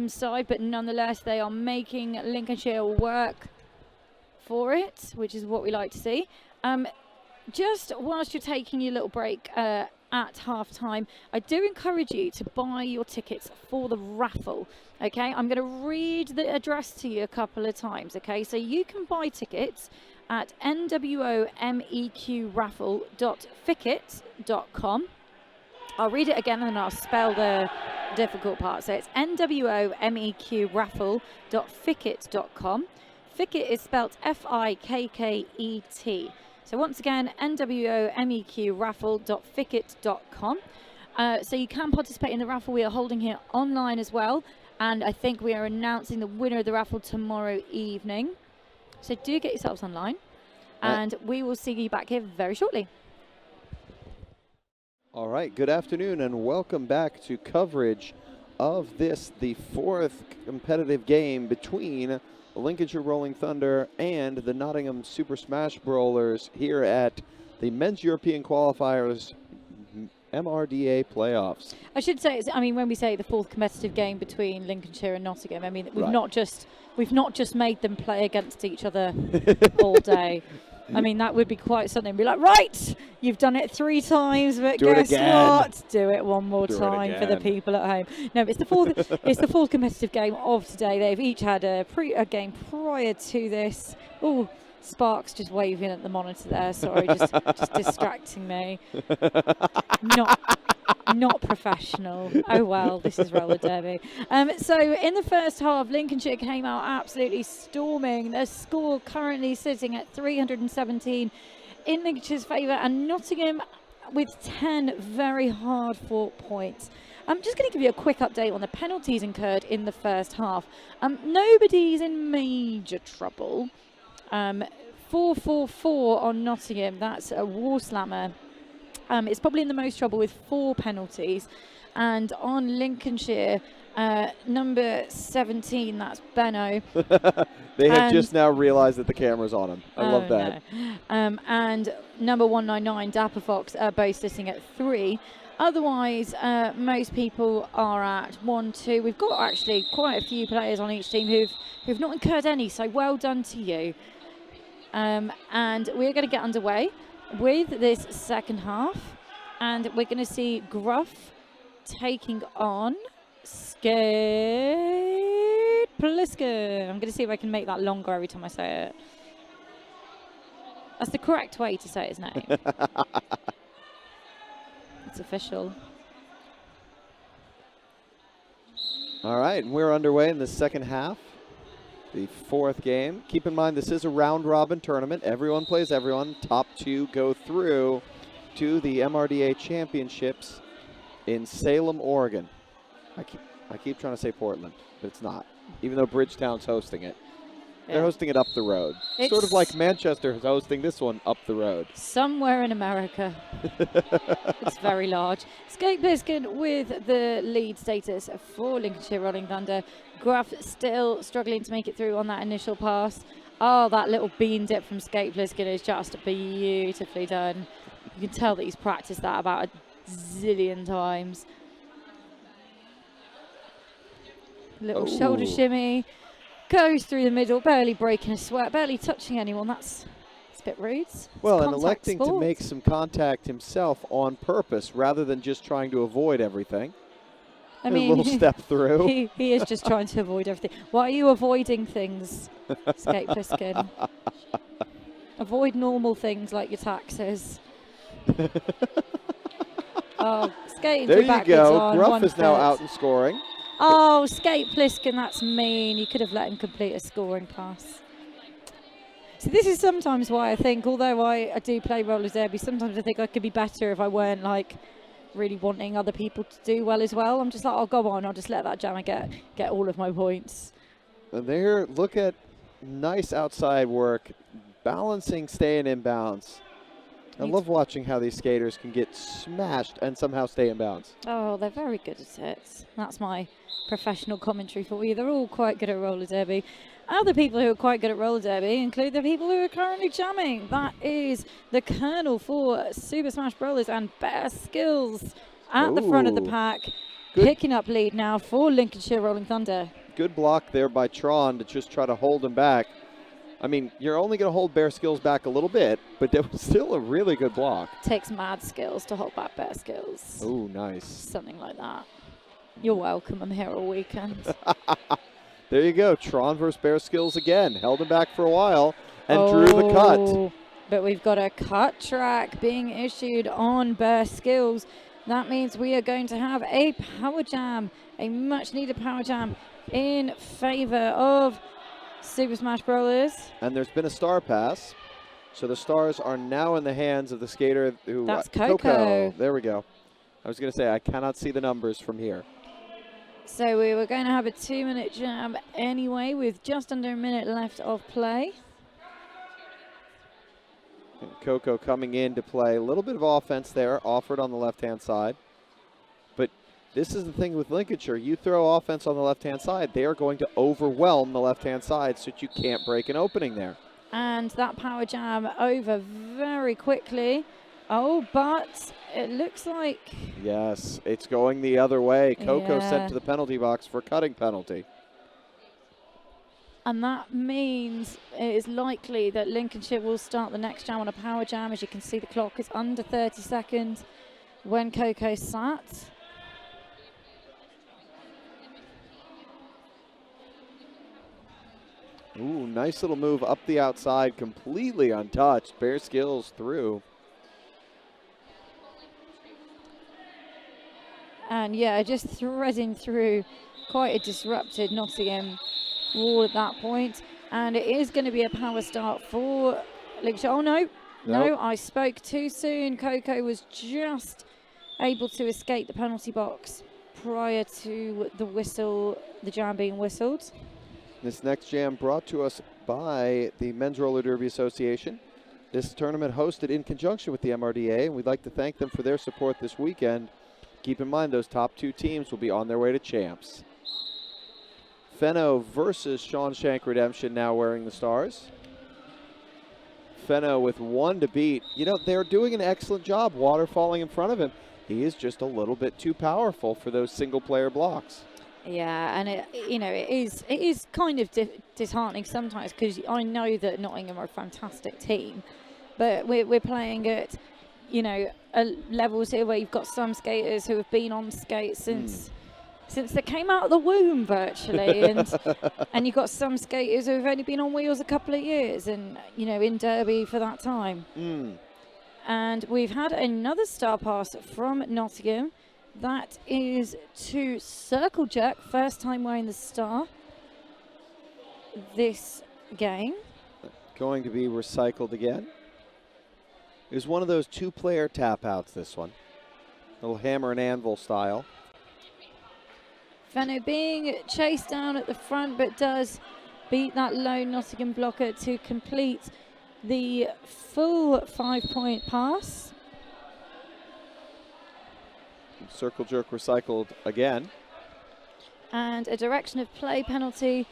side, but nonetheless they are making Lincolnshire work for it, which is what we like to see. Just whilst you're taking your little break at half time, I do encourage you to buy your tickets for the raffle. Okay, I'm going to read the address to you a couple of times. Okay, so you can buy tickets at nwomeqraffle.ficket.com. I'll read it again and then I'll spell the difficult part. So it's nwomeqraffle.ficket.com. Ficket is spelled Fikket. So once again, nwomeqraffle.ficket.com. So you can participate in the raffle we are holding here online as well. And I think we are announcing the winner of the raffle tomorrow evening. So do get yourselves online. And we will see you back here very shortly. All right, good afternoon and welcome back to coverage of this, the 4th competitive game between the Lincolnshire Rolling Thunder and the Nottingham Super Smash Brollers here at the Men's European Qualifiers MRDA playoffs. I should say, I mean, when we say the 4th competitive game between Lincolnshire and Nottingham, I mean, we've not just made them play against each other all day. I mean, that would be quite something. Be like, right, you've done it 3 times, but guess what? Do it one more time for the people at home. No, it's the 4th. It's the 4th competitive game of today. They've each had a game prior to this. Oh, Sparks just waving at the monitor there. Sorry, just distracting me. Not professional. Oh well, this is roller derby. So in the first half, Lincolnshire came out absolutely storming. Their score currently sitting at 317 in Lincolnshire's favour, and Nottingham with 10 very hard fought points. I'm just going to give you a quick update on the penalties incurred in the first half. Nobody's in major trouble. 4-4-4 on Nottingham. That's a war slammer. It's probably in the most trouble with 4 penalties. And on Lincolnshire, number 17, that's Benno. They have just now realized that the camera's on him. I love that. No. And number 199, Dapper Fox, are both sitting at 3. Otherwise, most people are at 1, 2. We've got actually quite a few players on each team who've not incurred any, so well done to you. And we're going to get underway with this second half, and we're going to see Gruff taking on Skate Pliska. I'm going to see if I can make that longer every time I say it. That's the correct way to say his name. It's official. All right, we're underway in the second half. The 4th game. Keep in mind, this is a round-robin tournament. Everyone plays everyone. Top 2 go through to the MRDA Championships in Salem, Oregon. I keep trying to say Portland, but it's not, even though Bridgetown's hosting it. Yeah. They're hosting it up the road. It's sort of like Manchester is hosting this one up the road. Somewhere in America. It's very large. Skate Bliskin with the lead status for Lincolnshire Rolling Thunder. Gruff still struggling to make it through on that initial pass. Oh, that little bean dip from Skate Bliskin is just beautifully done. You can tell that he's practiced that about a zillion times. Little shoulder shimmy. Goes through the middle, barely breaking a sweat, barely touching anyone. That's a bit rude. Well, and electing to make some contact himself on purpose rather than just trying to avoid everything. I mean, a little step through. He is just trying to avoid everything. Why are you avoiding things, Skate Pliskin? Avoid normal things like your taxes. Oh, skating There through you backwards go. on Gruff 1 is now foot. out and scoring. Oh, skate Pliskin, that's mean. You could have let him complete a scoring pass. So this is sometimes why I think, although I do play roller derby, sometimes I think I could be better if I weren't like really wanting other people to do well as well. I'm just like, oh, go on, I'll just let that jammer get all of my points. And there, look at nice outside work, balancing, staying in bounds. I love watching how these skaters can get smashed and somehow stay in bounds. Oh, they're very good at it. That's my professional commentary for you. They're all quite good at roller derby. Other people who are quite good at roller derby include the people who are currently jamming. That is the Colonel for Super Smash Brollers and Best Skills at the front of the pack. Good. Picking up lead now for Lincolnshire Rolling Thunder. Good block there by Tron to just try to hold him back. I mean, you're only going to hold Bear Skills back a little bit, but that was still a really good block. Takes mad skills to hold back Bear Skills. Oh, nice. Something like that. You're welcome. I'm here all weekend. There you go. Tron versus Bear Skills again. Held him back for a while and drew the cut. But we've got a cut track being issued on Bear Skills. That means we are going to have a power jam, a much needed power jam in favor of Super Smash Brollers. And there's been a star pass. So the stars are now in the hands of the skater who... That's Coco. There we go. I was going to say, I cannot see the numbers from here. So we were going to have a 2-minute jam anyway with just under a minute left of play. And Coco coming in to play a little bit of offense there, offered on the left-hand side. But this is the thing with Lincolnshire. You throw offense on the left-hand side, they are going to overwhelm the left-hand side so that you can't break an opening there. And that power jam over very quickly. Oh, but it looks like... Yes, it's going the other way. Coco Yeah. sent to the penalty box for cutting penalty. And that means it is likely that Lincolnshire will start the next jam on a power jam. As you can see, the clock is under 30 seconds when Coco sat. Ooh, nice little move up the outside, completely untouched. Bear Skills through. And yeah, just threading through quite a disrupted Nottingham wall at that point. And it is going to be a power start for Lincolnshire. Oh, no, I spoke too soon. Coco was just able to escape the penalty box prior to the jam being whistled. This next jam brought to us by the Men's Roller Derby Association. This tournament hosted in conjunction with the MRDA, and we'd like to thank them for their support this weekend. Keep in mind those top two teams will be on their way to champs. Fenno versus Shawshank Redemption now wearing the stars. Fenno with 1 to beat. You know, they're doing an excellent job waterfalling in front of him. He is just a little bit too powerful for those single-player blocks. Yeah, and it is kind of disheartening sometimes because I know that Nottingham are a fantastic team, but we're playing at levels here where you've got some skaters who have been on skates since they came out of the womb virtually, and you've got some skaters who have only been on wheels a couple of years, and in Derby for that time. And we've had another star pass from Nottingham. That is to Circle Jerk, first time wearing the star this game. Going to be recycled again. It was one of those 2-player tap outs, this one. Little hammer and anvil style. Fenno being chased down at the front, but does beat that lone Nottingham blocker to complete the full 5-point pass. Circle Jerk recycled again. And a direction of play penalty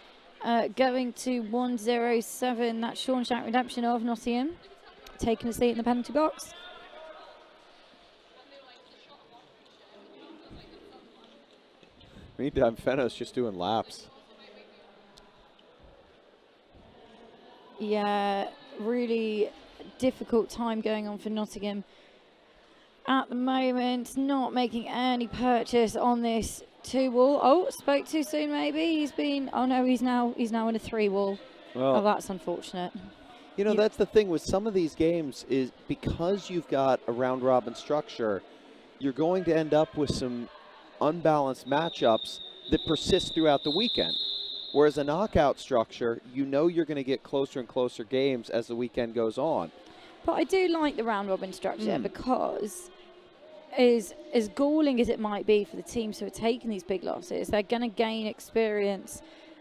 going to 107. That's Shawshank Redemption of Nottingham, taking a seat in the penalty box. Meantime, Fenno's just doing laps. Yeah, really difficult time going on for Nottingham at the moment. Not making any purchase on this 2-wall. Oh, spoke too soon maybe. He's now in a 3-wall. Well, oh, that's unfortunate. That's the thing with some of these games is because you've got a round robin structure, you're going to end up with some unbalanced matchups that persist throughout the weekend. Whereas a knockout structure, you know you're going to get closer and closer games as the weekend goes on. But I do like the round robin structure because as galling as it might be for the teams who are taking these big losses, they're going to gain experience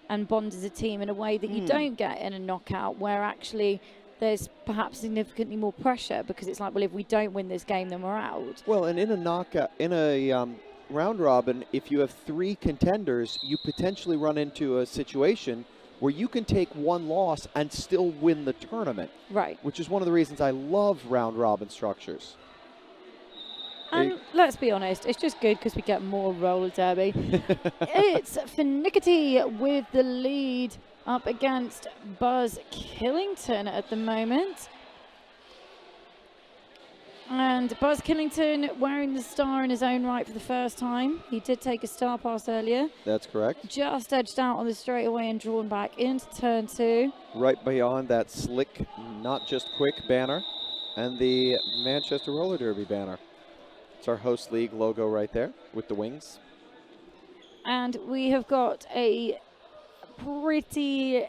and bond as a team in a way that you don't get in a knockout, where actually there's perhaps significantly more pressure because it's like, well, if we don't win this game, then we're out. Well, and in a knockout, in a round robin, if you have 3 contenders, you potentially run into a situation where you can take one loss and still win the tournament. Right. Which is one of the reasons I love round robin structures. And let's be honest, it's just good because we get more roller derby. It's Finnickety with the lead up against Buzz Killington at the moment. And Buzz Killington wearing the star in his own right for the first time. He did take a star pass earlier. That's correct. Just edged out on the straightaway and drawn back into turn 2. Right beyond that slick, not just quick banner and the Manchester Roller Derby banner. It's our host league logo right there with the wings. And we have got a pretty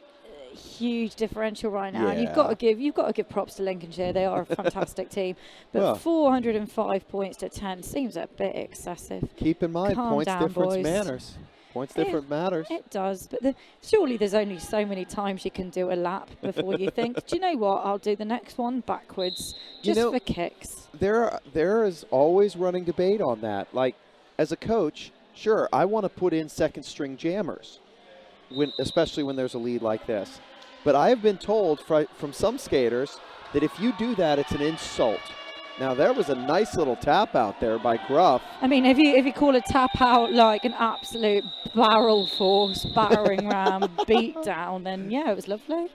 huge differential right now, and you've got to give props to Lincolnshire. They are a fantastic team, but 405 points to 10 seems a bit excessive. Keep in mind, Calm points down, difference boys. matters. Points difference matters. It does, but surely there's only so many times you can do a lap before you think, do you know what, I'll do the next one backwards just for kicks. There is always running debate on that. Like, as a coach, sure, I want to put in second string jammers, especially when there's a lead like this. But I have been told from some skaters that if you do that, it's an insult. Now, there was a nice little tap out there by Gruff. I mean, if you call a tap out like an absolute barrel force, battering ram, beat down, then yeah, it was lovely.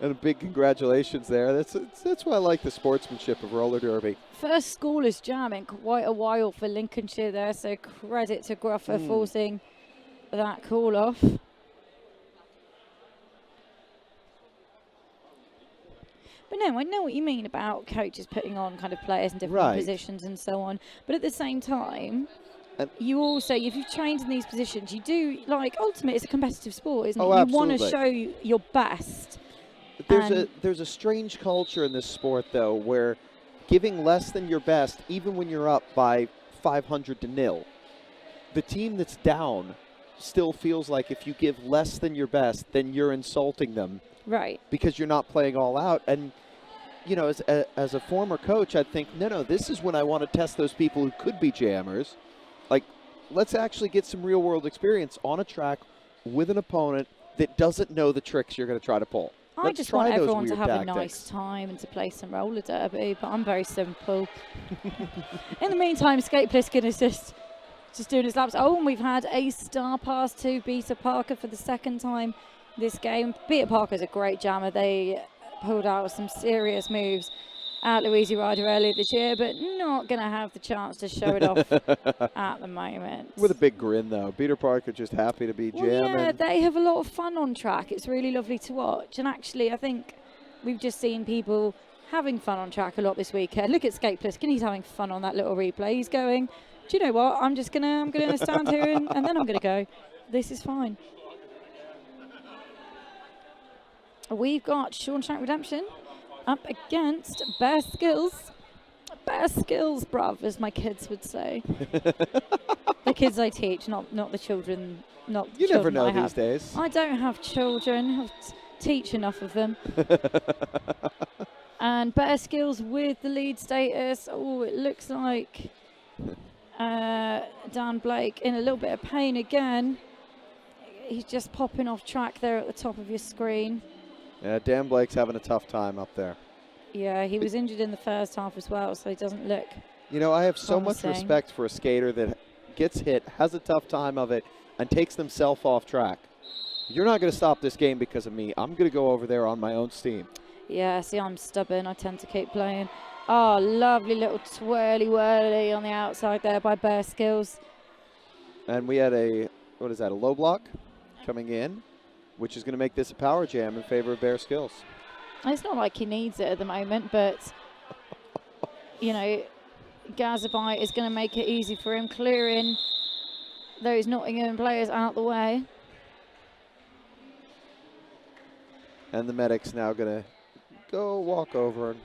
And a big congratulations there. That's why I like the sportsmanship of roller derby. First scoreless jam in quite a while for Lincolnshire there, so credit to Gruff for forcing that call off. But no, I know what you mean about coaches putting on kind of players in different positions and so on. But at the same time, you also, if you've trained in these positions, you do, like, ultimately it's a competitive sport, isn't it? Absolutely. You want to show your best. There's a strange culture in this sport, though, where giving less than your best, even when you're up by 500-0, the team that's down still feels like if you give less than your best, then you're insulting them. Right. Because you're not playing all out. And, you know, as a former coach, I'd think, no, this is when I want to test those people who could be jammers. Like, let's actually get some real-world experience on a track with an opponent that doesn't know the tricks you're going to try to pull. I just want everyone to have a nice time and to play some roller derby, but I'm very simple. In the meantime, Skate Pliskin is just doing his laps. Oh, and we've had a star pass to Peter Parker for the second time this game. Peter Parker's a great jammer. They pulled out some serious moves at Louisi Rider earlier this year, but not going to have the chance to show it off at the moment. With a big grin, though. Peter Parker just happy to be jamming. Yeah, they have a lot of fun on track. It's really lovely to watch. And actually, I think we've just seen people having fun on track a lot this weekend. Look at Skate Pliskin. He's having fun on that little replay. He's going, do you know what? I'm gonna stand here and then I'm gonna go. This is fine. We've got Shawshank Redemption up against Bear Skills. Bear Skills, bruv, as my kids would say. The kids I teach, not the children. You never know these days. I don't have children. I teach enough of them. And Bear Skills with the lead status. Oh, it looks like Dan Blake in a little bit of pain again. He's just popping off track there at the top of your screen. Yeah, Dan Blake's having a tough time up there. Yeah, he was injured in the first half as well, so he doesn't look. You know, I have so promising. much respect for a skater that gets hit, has a tough time of it, and takes themselves off track. You're not going to stop this game because of me. I'm going to go over there on my own steam. Yeah, see, I'm stubborn. I tend to keep playing. Oh, lovely little twirly-whirly on the outside there by Bear Skills. And we had a low block coming in, which is going to make this a power jam in favor of Bear Skills. It's not like he needs it at the moment, but, you know, Gazabite is going to make it easy for him, clearing those Nottingham players out the way. And the medic's now going to go walk over and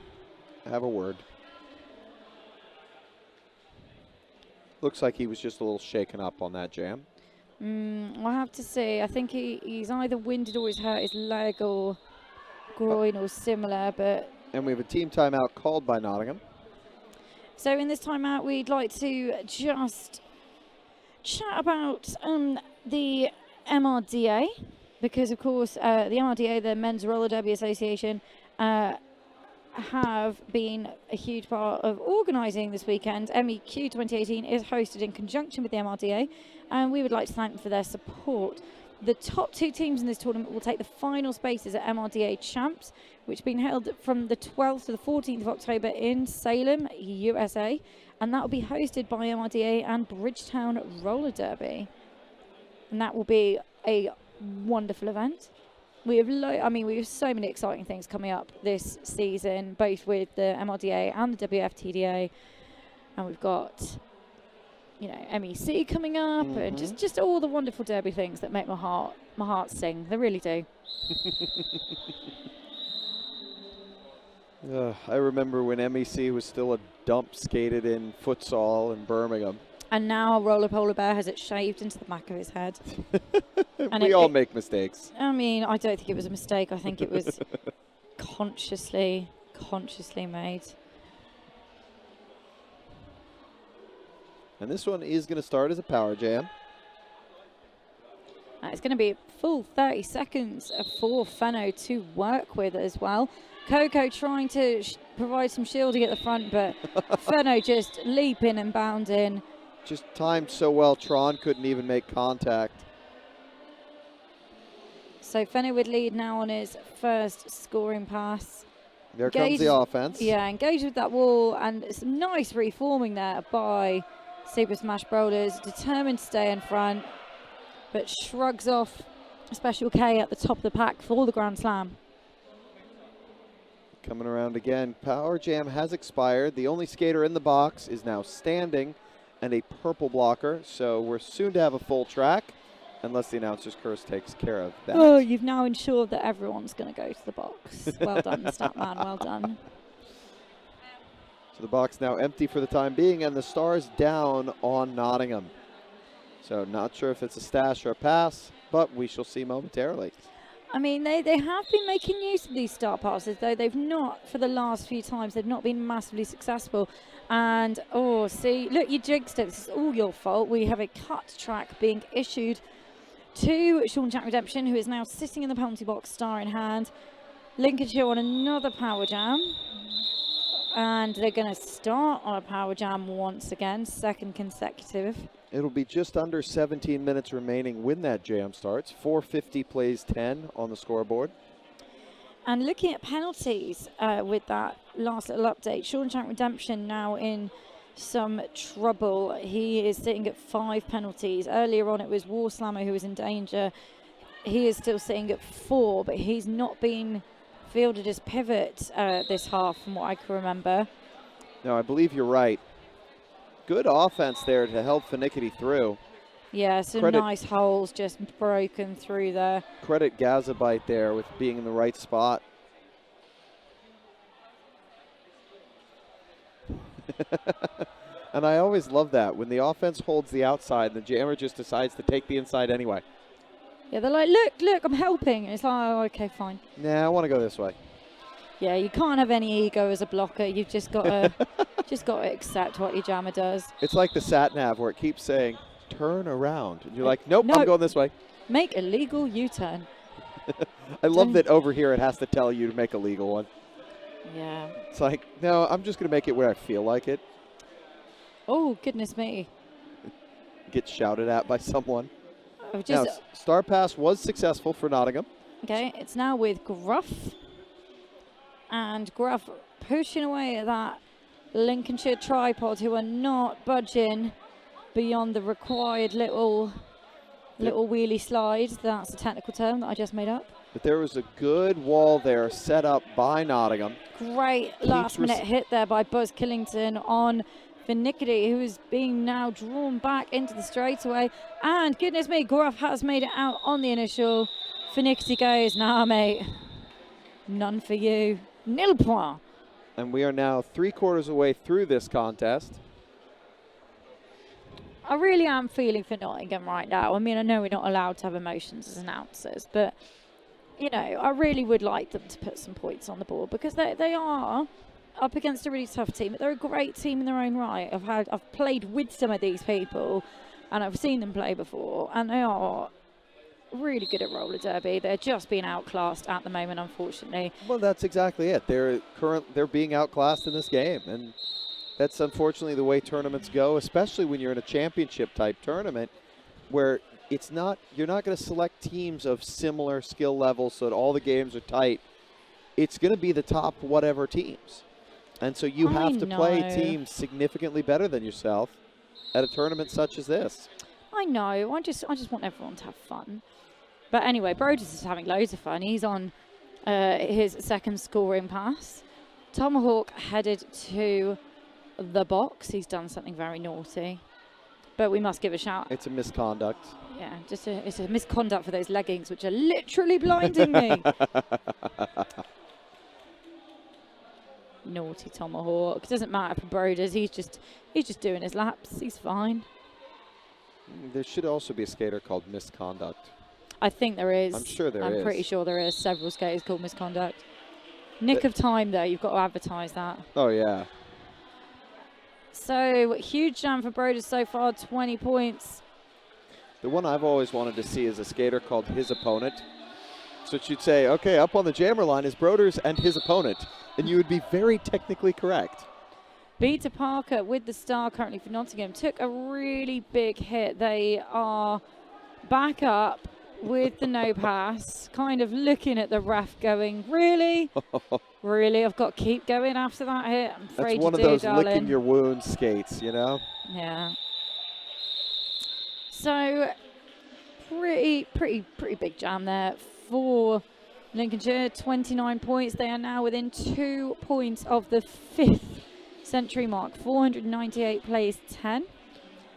have a word. Looks like he was just a little shaken up on that jam. I'll have to say, I think he's either winded or he's hurt his leg or groin or similar, but... And we have a team timeout called by Nottingham. So in this timeout, we'd like to just chat about the MRDA, because of course the MRDA, the Men's Roller Derby Association, have been a huge part of organising this weekend. MEQ 2018 is hosted in conjunction with the MRDA, and we would like to thank them for their support. The top 2 teams in this tournament will take the final spaces at MRDA Champs, which are being held from the 12th to the 14th of October in Salem, USA, and that will be hosted by MRDA and Bridgetown Roller Derby. And that will be a wonderful event. We have we have so many exciting things coming up this season, both with the MRDA and the WFTDA, and we've got, you know, MEC coming up, and just all the wonderful derby things that make my heart sing. They really do. I remember when MEC was still a dump skated in futsal in Birmingham. And now Roller Polar Bear has it shaved into the back of his head. And we all make mistakes. I mean, I don't think it was a mistake. I think it was consciously made. And this one is going to start as a power jam. It's going to be full 30 seconds for Fenno to work with as well. Coco trying to provide some shielding at the front, but Fenno just leaping and bounding. Just timed so well, Tron couldn't even make contact. So Fenno would lead now on his first scoring pass. There comes the offense. Yeah, engaged with that wall, and some nice reforming there by Super Smash Brollers, determined to stay in front, but shrugs off Special K at the top of the pack for the Grand Slam. Coming around again. Power jam has expired. The only skater in the box is now standing, and a purple blocker, so we're soon to have a full track, unless the announcer's curse takes care of that. Oh, you've now ensured that everyone's going to go to the box. Well done, Statman, well done. So the box now empty for the time being, and the Stars down on Nottingham. So not sure if it's a stash or a pass, but we shall see momentarily. I mean, they have been making use of these start passes, though they've not, for the last few times, they've not been massively successful. And, oh, see, look, you jinxed it. This is all your fault. We have a cut track being issued to Sean Jack Redemption, who is now sitting in the penalty box, star in hand. Lincolnshire on another power jam. And they're going to start on a power jam once again, second consecutive. It'll be just under 17 minutes remaining when that jam starts. 4:50 plays 10 on the scoreboard. And looking at penalties with that last little update, Sean Jack Redemption now in some trouble. He is sitting at 5 penalties. Earlier on it was War Slammer who was in danger. He is still sitting at 4, but he's not been fielded as pivot this half from what I can remember. No, I believe you're right. Good offense there to help Finickety through. Yeah, some nice holes just broken through there. Credit Gazabite there with being in the right spot. And I always love that when the offense holds the outside and the jammer just decides to take the inside anyway. Yeah, they're like, look, I'm helping. And it's like, oh, okay, fine. Nah, I want to go this way. Yeah, you can't have any ego as a blocker. You've just got to accept what your jammer does. It's like the sat nav where it keeps saying, turn around. And you're like, nope, I'm going this way. Make a legal U-turn. I love that over here it has to tell you to make a legal one. Yeah. It's like, no, I'm just going to make it where I feel like it. Oh, goodness me. Get shouted at by someone. Now, Star Pass was successful for Nottingham. Okay, it's now with Gruff. And Gruff pushing away at that Lincolnshire tripod, who are not budging beyond the required little wheelie slide. That's a technical term that I just made up. But there was a good wall there set up by Nottingham. Great last minute hit there by Buzz Killington on Finicity, who is being now drawn back into the straightaway. And goodness me, Gruff has made it out on the initial. Finicity goes, nah, mate. None for you. Nil point. And we are now 3/4 away through this contest. I really am feeling for Nottingham right now. I mean, I know we're not allowed to have emotions as announcers, but, you know, I really would like them to put some points on the board because they are up against a really tough team. But they're a great team in their own right. I've played with some of these people, and I've seen them play before, and they are really good at roller derby. They're just being outclassed at the moment, unfortunately. Well, that's exactly it. They're being outclassed in this game, and that's unfortunately the way tournaments go, especially when you're in a championship type tournament where you're not going to select teams of similar skill levels so that all the games are tight. It's going to be the top whatever teams. And so you have to play teams significantly better than yourself at a tournament such as this. I know. I just want everyone to have fun. But anyway, Brollers is having loads of fun. He's on his second scoring pass. Tomahawk headed to the box. He's done something very naughty, but we must give a shout. It's a misconduct. Yeah, it's a misconduct for those leggings, which are literally blinding me. Naughty Tomahawk. It doesn't matter for Brollers. He's just doing his laps. He's fine. There should also be a skater called Misconduct. I think there is. I'm sure there is. I'm pretty sure there is several skaters called Misconduct. Nick of time, though. You've got to advertise that. Oh, yeah. So, huge jam for Brollers so far, 20 points. The one I've always wanted to see is a skater called His Opponent. So you'd say, okay, up on the jammer line is Brollers and his opponent. And you would be very technically correct. Peter Parker with the star currently for Nottingham took a really big hit. They are back up with the no pass, kind of looking at the ref going, really? Really? I've got to keep going after that hit? I'm afraid That's one of those licking your wounds skates, you know? Yeah. So, pretty big jam there for Lincolnshire. 29 points. They are now within 2 points of the 5th century mark. 498 plays 10.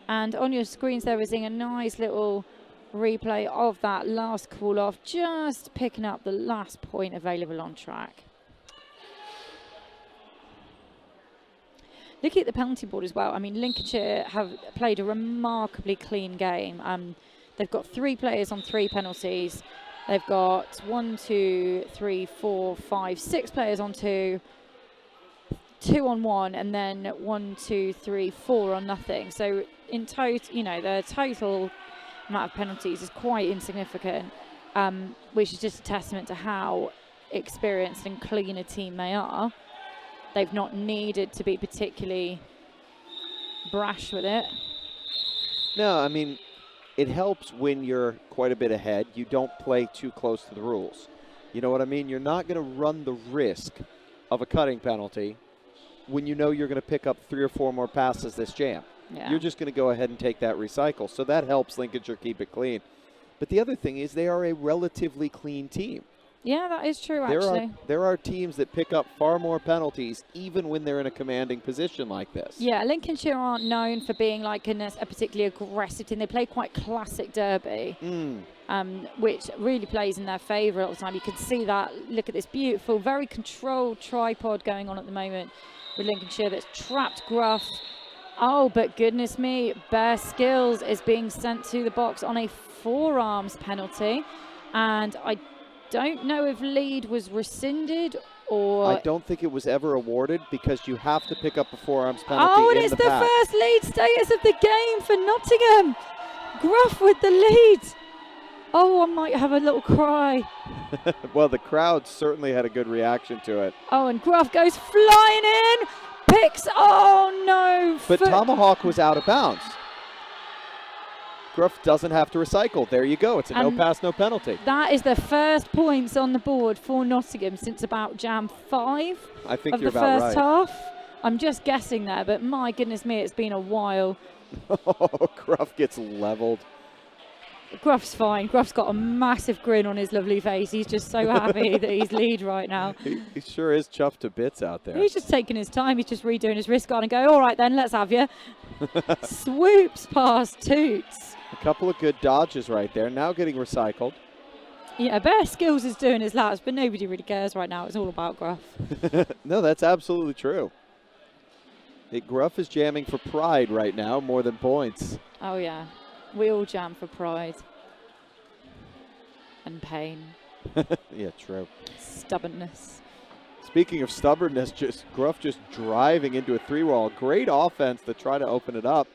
And on your screens there, we're seeing a nice little replay of that last call off, just picking up the last point available on track. Looking at the penalty board as well, I mean, Lincolnshire have played a remarkably clean game. They've got 3 players on 3 penalties. They've got 1, 2, 3, 4, 5, 6 players on 2, 2 on 1, and then 1, 2, 3, 4 on nothing. So in total, you know, the total amount of penalties is quite insignificant, which is just a testament to how experienced and clean a team they are. They've not needed to be particularly brash with it. No, I mean, it helps when you're quite a bit ahead. You don't play too close to the rules. You know what I mean? You're not going to run the risk of a cutting penalty when you know you're going to pick up 3 or 4 more passes this jam. Yeah. You're just going to go ahead and take that recycle. So that helps Lincolnshire keep it clean. But the other thing is they are a relatively clean team. Yeah, that is true, actually. There are teams that pick up far more penalties even when they're in a commanding position like this. Yeah, Lincolnshire aren't known for being like a particularly aggressive team. They play quite classic derby, which really plays in their favour all the time. You can see that. Look at this beautiful, very controlled tripod going on at the moment with Lincolnshire that's trapped Gruff. Oh, but goodness me, Bear Skills is being sent to the box on a forearms penalty. And I don't know if lead was rescinded or... I don't think it was ever awarded because you have to pick up a forearms penalty. Oh, and it's the first lead status of the game for Nottingham. Gruff with the lead. Oh, I might have a little cry. Well, the crowd certainly had a good reaction to it. Oh, and Gruff goes flying in. Picks, oh no. But Tomahawk was out of bounds. Gruff doesn't have to recycle. There you go. It's a no pass, no penalty. That is the first points on the board for Nottingham since about jam 5 I think of you're the about first right. half. I'm just guessing there, but my goodness me, it's been a while. Oh, Gruff gets leveled. Gruff's fine. Gruff's got a massive grin on his lovely face. He's just so happy that he's lead right now. He sure is chuffed to bits out there. He's just taking his time. He's just redoing his wrist guard and go, all right then, let's have you. Swoops past Toots. A couple of good dodges right there. Now getting recycled. Yeah, Bear Skills is doing his laps, but nobody really cares right now. It's all about Gruff. No, that's absolutely true. Gruff is jamming for pride right now more than points. Oh, yeah. We all jam for pride. And pain. Yeah, true. Stubbornness. Speaking of stubbornness, Gruff just driving into a 3-wall. Great offense to try to open it up.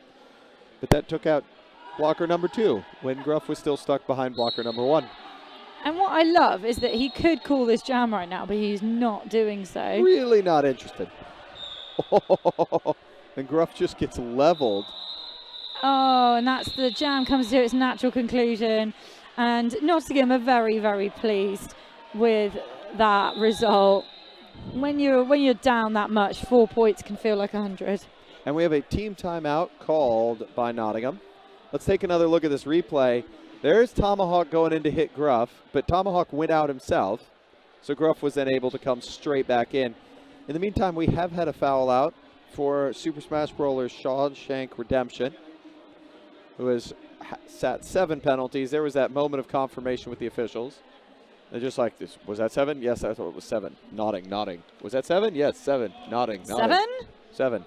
But that took out blocker number 2 when Gruff was still stuck behind blocker number 1. And what I love is that he could call this jam right now, but he's not doing so. Really not interested. And Gruff just gets leveled. Oh, and that's the jam comes to its natural conclusion. And Nottingham are very, very pleased with that result. When you're down that much, 4 points can feel like 100. And we have a team timeout called by Nottingham. Let's take another look at this replay. There's Tomahawk going in to hit Gruff, but Tomahawk went out himself. So Gruff was then able to come straight back in. In the meantime, we have had a foul out for Super Smash Brawlers Shawshank Redemption, who has sat 7 penalties. There was that moment of confirmation with the officials. They're just like, this. Was that 7? Yes, I thought it was 7. Nodding. Was that 7? Yes, 7. Nodding. 7?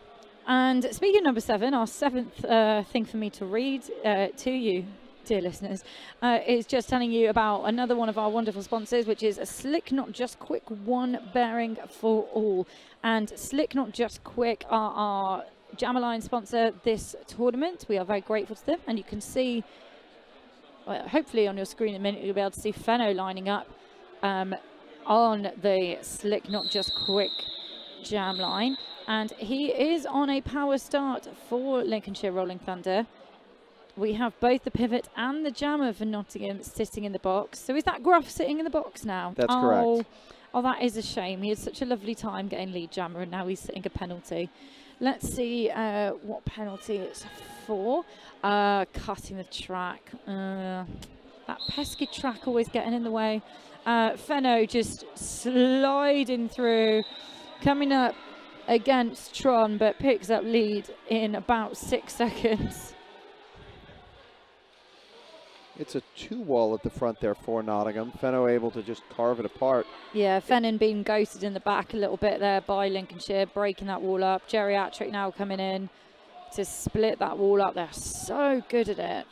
And speaking of number 7, our 7th thing for me to read to you, dear listeners, is just telling you about another one of our wonderful sponsors, which is a Slick Not Just Quick, one bearing for all. And Slick Not Just Quick are our Jammerline sponsor this tournament. We are very grateful to them, and you can see, hopefully on your screen in a minute, you'll be able to see Fenno lining up on the Slick Not Just Quick jam line, and he is on a power start for Lincolnshire Rolling Thunder. We have both the pivot and the jammer for Nottingham sitting in the box. So is that Gruff sitting in the box now? That's correct. Oh, that is a shame. He had such a lovely time getting lead jammer, and now he's sitting a penalty. Let's see what penalty it's for. Cutting the track. That pesky track always getting in the way. Fenno just sliding through, coming up against Tron, but picks up lead in about 6 seconds. It's a 2-wall at the front there for Nottingham. Fenno able to just carve it apart. Yeah, Fennon being ghosted in the back a little bit there by Lincolnshire, breaking that wall up. Geriatric now coming in to split that wall up. They're so good at it.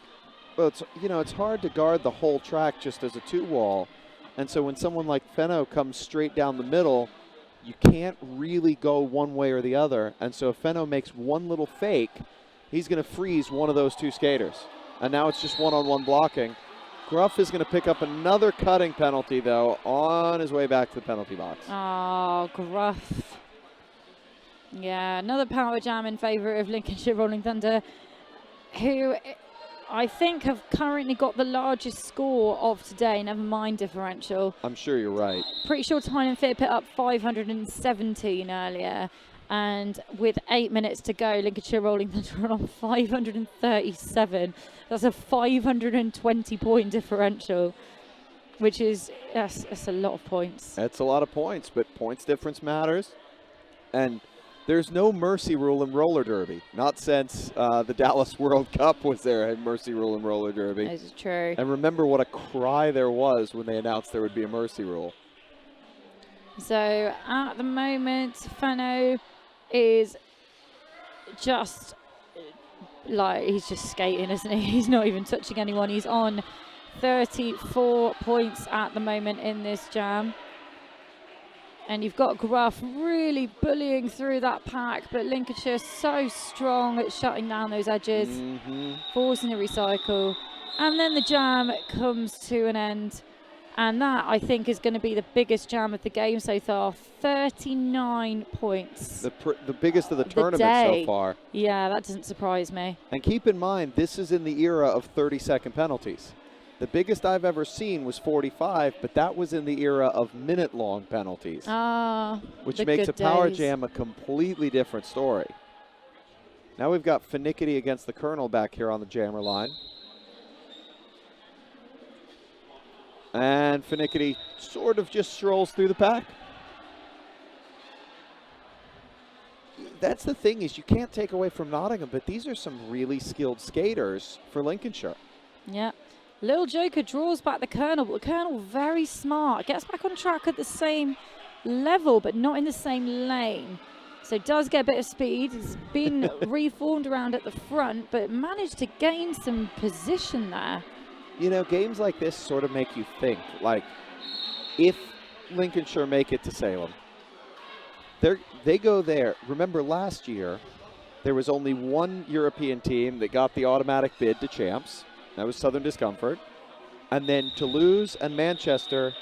Well, it's hard to guard the whole track just as a 2-wall. And so when someone like Fenno comes straight down the middle, you can't really go one way or the other. And so if Fenno makes one little fake, he's going to freeze one of those 2 skaters. And now it's just one-on-one blocking. Gruff is going to pick up another cutting penalty, though, on his way back to the penalty box. Oh, Gruff. Yeah, another power jam in favour of Lincolnshire Rolling Thunder, who I think have currently got the largest score of today, never mind differential. I'm sure you're right. Pretty sure Tyne and Fit put up 517 earlier. And with 8 minutes to go, Lincolnshire Rolling Thunder are on 537. That's a 520-point differential, which is that's a lot of points. That's a lot of points, but points difference matters. And there's no mercy rule in roller derby. Not since the Dallas World Cup was there a mercy rule in roller derby. That is true. And remember what a cry there was when they announced there would be a mercy rule. So at the moment, Fenno is just like, he's just skating, isn't he? He's not even touching anyone. He's on 34 points at the moment in this jam. And you've got Gruff really bullying through that pack, but Lincolnshire so strong at shutting down those edges, forcing the recycle. And then the jam comes to an end. And that, I think, is going to be the biggest jam of the game so far. 39 points. The biggest of the tournament so far. Yeah, that doesn't surprise me. And keep in mind, this is in the era of 30-second penalties. The biggest I've ever seen was 45, but that was in the era of minute-long penalties. Which makes a power jam a completely different story. Now we've got Finickety against the Colonel back here on the jammer line. And Finicity sort of just strolls through the pack. That's the thing, is you can't take away from Nottingham, but these are some really skilled skaters for Lincolnshire. Yeah. Little Joker draws back the Colonel, but the Colonel very smart. Gets back on track at the same level, but not in the same lane. So does get a bit of speed. It's been reformed around at the front, but managed to gain some position there. You know, games like this sort of make you think, like, if Lincolnshire make it to Salem, they go there. Remember last year, there was only one European team that got the automatic bid to champs. That was Southern Discomfort. And then Toulouse and Manchester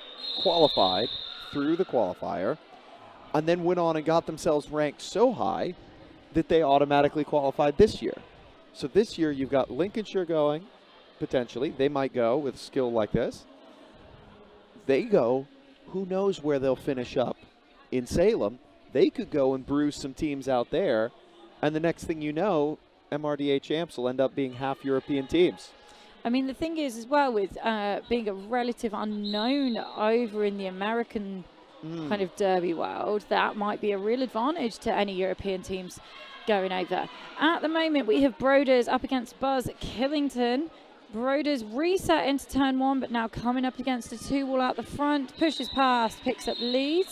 qualified through the qualifier, and then went on and got themselves ranked so high that they automatically qualified this year. So this year you've got Lincolnshire going, potentially. They might go with skill like this. They go, who knows where they'll finish up in Salem. They could go and bruise some teams out there, and the next thing you know, MRDA champs will end up being half European teams. I mean, the thing is, as well, with being a relative unknown over in the American kind of derby world, that might be a real advantage to any European teams going over. At the moment, we have Brollers up against Buzz at Killington. Brollers reset into turn one, but now coming up against a two-wall out the front, pushes past, picks up lead.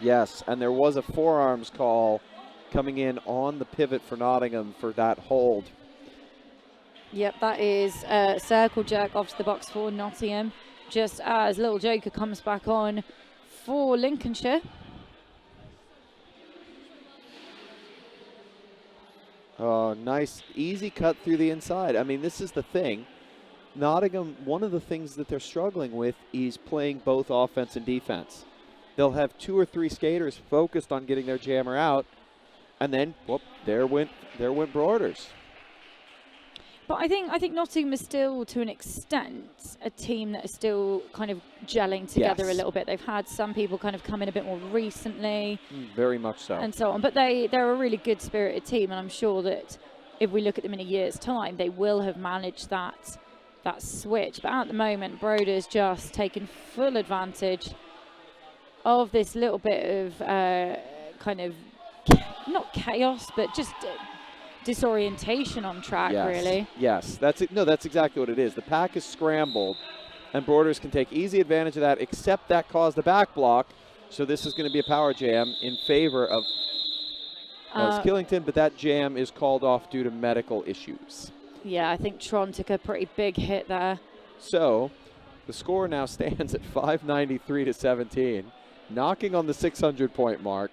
Yes, and there was a forearms call coming in on the pivot for Nottingham for that hold. Yep, that is circle jerk off to the box for Nottingham, just as Little Joker comes back on for Lincolnshire. Oh, nice, easy cut through the inside. I mean, this is the thing. Nottingham, one of the things that they're struggling with is playing both offense and defense. They'll have 2 or 3 skaters focused on getting their jammer out, and then, whoop, there went Brollers. But I think Nottingham is still, to an extent, a team that is still kind of gelling together a little bit. They've had some people kind of come in a bit more recently. Very much so. And so on. But they're a really good spirited team, and I'm sure that if we look at them in a year's time, they will have managed that switch. But at the moment, Broder's just taken full advantage of this little bit of kind of, not chaos, but just disorientation on track, really. Yes, that's it. No, that's exactly what it is. The pack is scrambled, and Brollers can take easy advantage of that, except that caused a back block. So this is going to be a power jam in favor of Killington, but that jam is called off due to medical issues. Yeah, I think Tron took a pretty big hit there. So the score now stands at 593 to 17, knocking on the 600-point mark.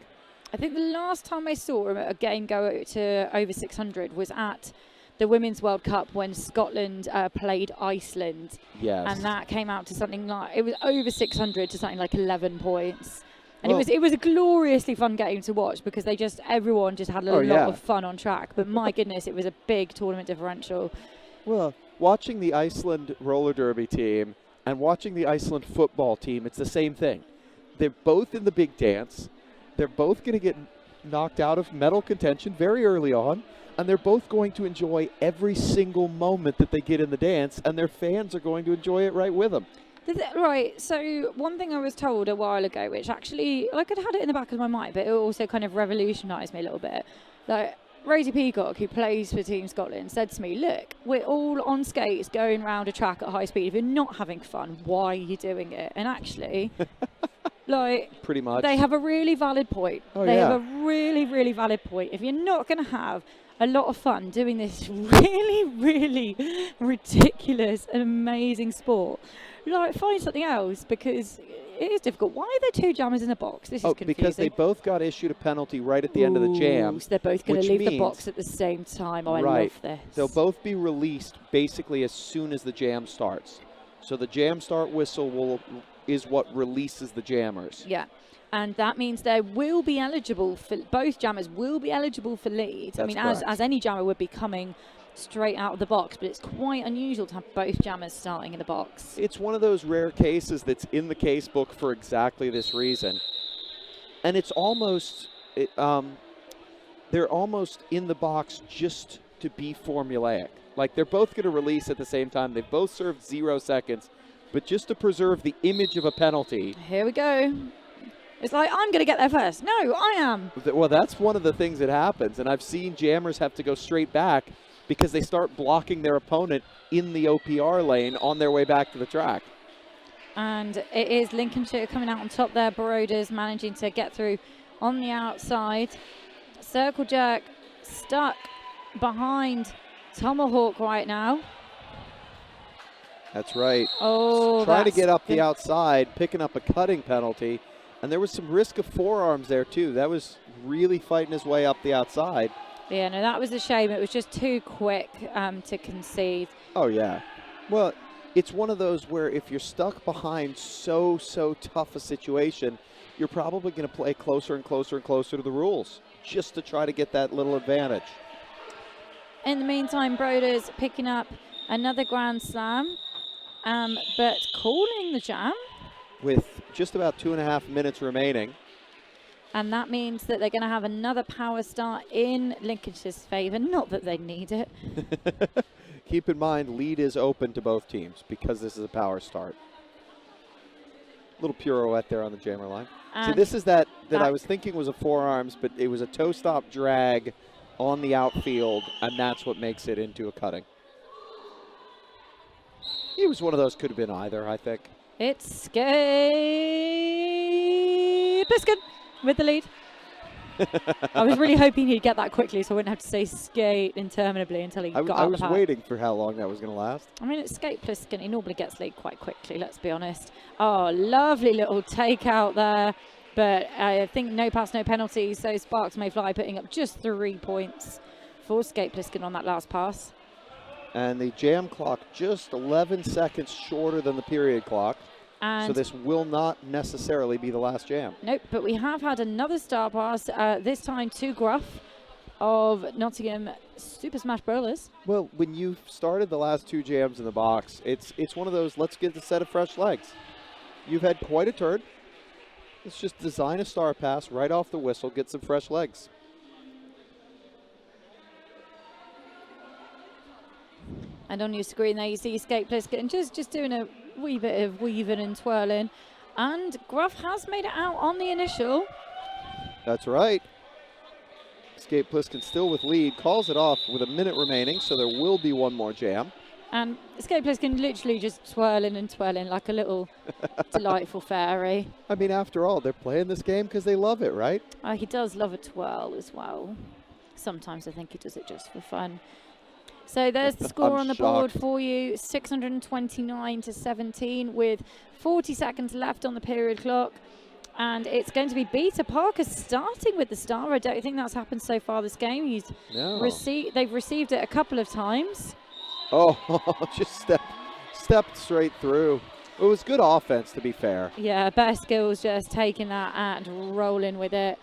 I think the last time I saw a game go to over 600 was at the Women's World Cup when Scotland played Iceland. Yes. And that came out to something like, it was over 600 to something like 11 points. And it was a gloriously fun game to watch because everyone just had a lot of fun on track. But my goodness, it was a big tournament differential. Well, watching the Iceland roller derby team and watching the Iceland football team, it's the same thing. They're both in the big dance. They're both going to get knocked out of medal contention very early on, and they're both going to enjoy every single moment that they get in the dance, and their fans are going to enjoy it right with them. Right, so one thing I was told a while ago, which actually, like, I'd had it in the back of my mind, but it also kind of revolutionised me a little bit. Like, Rosie Peacock, who plays for Team Scotland, said to me, look, we're all on skates going round a track at high speed. If you're not having fun, why are you doing it? And actually... like, pretty much, they have a really valid point. They have a really, really valid point. If you're not going to have a lot of fun doing this really, really ridiculous and amazing sport, like, find something else, because it is difficult. Why are there 2 jammers in the box? This is confusing. Because they both got issued a penalty right at the end of the jam. So they're both going to leave the box at the same time. Oh, I love this. They'll both be released basically as soon as the jam starts. So the jam start whistle is what releases the jammers. Yeah, and that means they will be eligible for, both jammers will be eligible for lead. That's I mean, as any jammer would be coming straight out of the box, but it's quite unusual to have both jammers starting in the box. It's one of those rare cases that's in the case book for exactly this reason. And it's almost, they're almost in the box just to be formulaic. Like, they're both going to release at the same time. They've both served 0 seconds. but just to preserve the image of a penalty. Here we go. It's like, I'm going to get there first. No, I am. Well, that's one of the things that happens, and I've seen jammers have to go straight back because they start blocking their opponent in the OPR lane on their way back to the track. And it is Lincolnshire coming out on top there. Brollers managing to get through on the outside. Circle Jerk stuck behind Tomahawk right now. That's right. Oh, trying to get up the outside, picking up a cutting penalty. And there was some risk of forearms there, too. That was really fighting his way up the outside. Yeah, no, that was a shame. It was just too quick to concede. Oh, yeah. Well, it's one of those where if you're stuck behind so tough a situation, you're probably going to play closer and closer and closer to the rules just to try to get that little advantage. In the meantime, Brollers picking up another Grand Slam, but calling the jam. With just about 2.5 minutes remaining. And that means that they're going to have another power start in Lincolnshire's favour. Not that they need it. Keep in mind, lead is open to both teams because this is a power start. Little pirouette there on the jammer line. See, this is that I was thinking was a forearms, but it was a toe stop drag on the outfield, and that's what makes it into a cutting. It was one of those, could have been either, I think. It's Skate Pliskin with the lead. I was really hoping he'd get that quickly so I wouldn't have to say skate interminably until he got out of the I was pack. waiting for how long that was going to last. I mean, it's Skate Pliskin. He normally gets lead quite quickly, let's be honest. Oh, lovely little takeout there. But I think no pass, no penalty. So Sparks May Fly putting up just 3 points for Skate Pliskin on that last pass. And the jam clock just 11 seconds shorter than the period clock. And so this will not necessarily be the last jam. Nope, but we have had another star pass, this time to Gruff of Nottingham Super Smash Brollers. Well, when you started the last 2 jams in the box, it's one of those, let's get a set of fresh legs. You've had quite a turn. Let's just design a star pass right off the whistle, get some fresh legs. And on your screen there, you see Skate Pliskin just doing a wee bit of weaving and twirling. And Gruff has made it out on the initial. That's right. Skate Pliskin still with lead, calls it off with a minute remaining, so there will be one more jam. And Skate Pliskin literally just twirling and twirling like a little delightful fairy. I mean, after all, they're playing this game because they love it, right? He does love a twirl as well. Sometimes I think he does it just for fun. So there's the score on the board for you, 629-17 with 40 seconds left on the period clock. And it's going to be Peter Parker starting with the star. I don't think that's happened so far this game. They've received it a couple of times. Oh, just stepped straight through. It was good offense, to be fair. Yeah, better skills just taking that and rolling with it.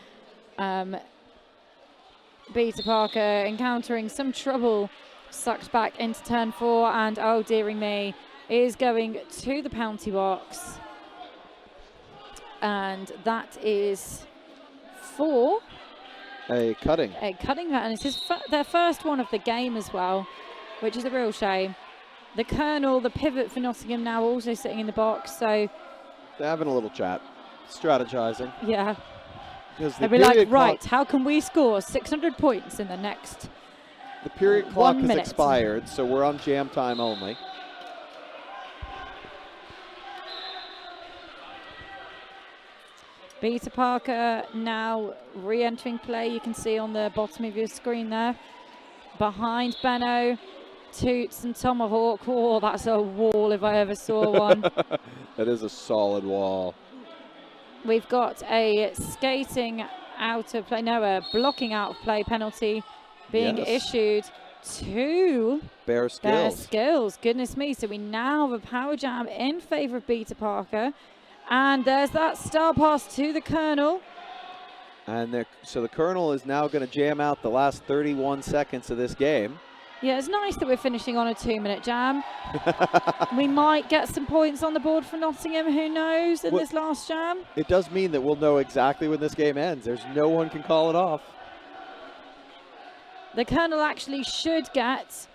Peter Parker encountering some trouble. Sucked back into turn 4 and, oh dearie me, is going to the penalty box. And that is for a cutting. And it's their first one of the game as well, which is a real shame. The Colonel, the pivot for Nottingham, now also sitting in the box, so they're having a little chat, strategizing. Yeah. They'll be like, right, how can we score 600 points in the next... The period clock has expired, so we're on jam time only. Peter Parker now re-entering play. You can see on the bottom of your screen there. Behind Benno, Toots and Tomahawk. Oh, that's a wall if I ever saw one. That is a solid wall. We've got a skating out of play, no, a blocking out of play penalty being issued to Bear Skills. Goodness me. So we now have a power jam in favour of Peter Parker. And there's that star pass to the Colonel. And so the Colonel is now going to jam out the last 31 seconds of this game. Yeah, it's nice that we're finishing on a 2-minute jam. We might get some points on the board for Nottingham, who knows, in this last jam. It does mean that we'll know exactly when this game ends. There's no one can call it off. The Colonel actually should get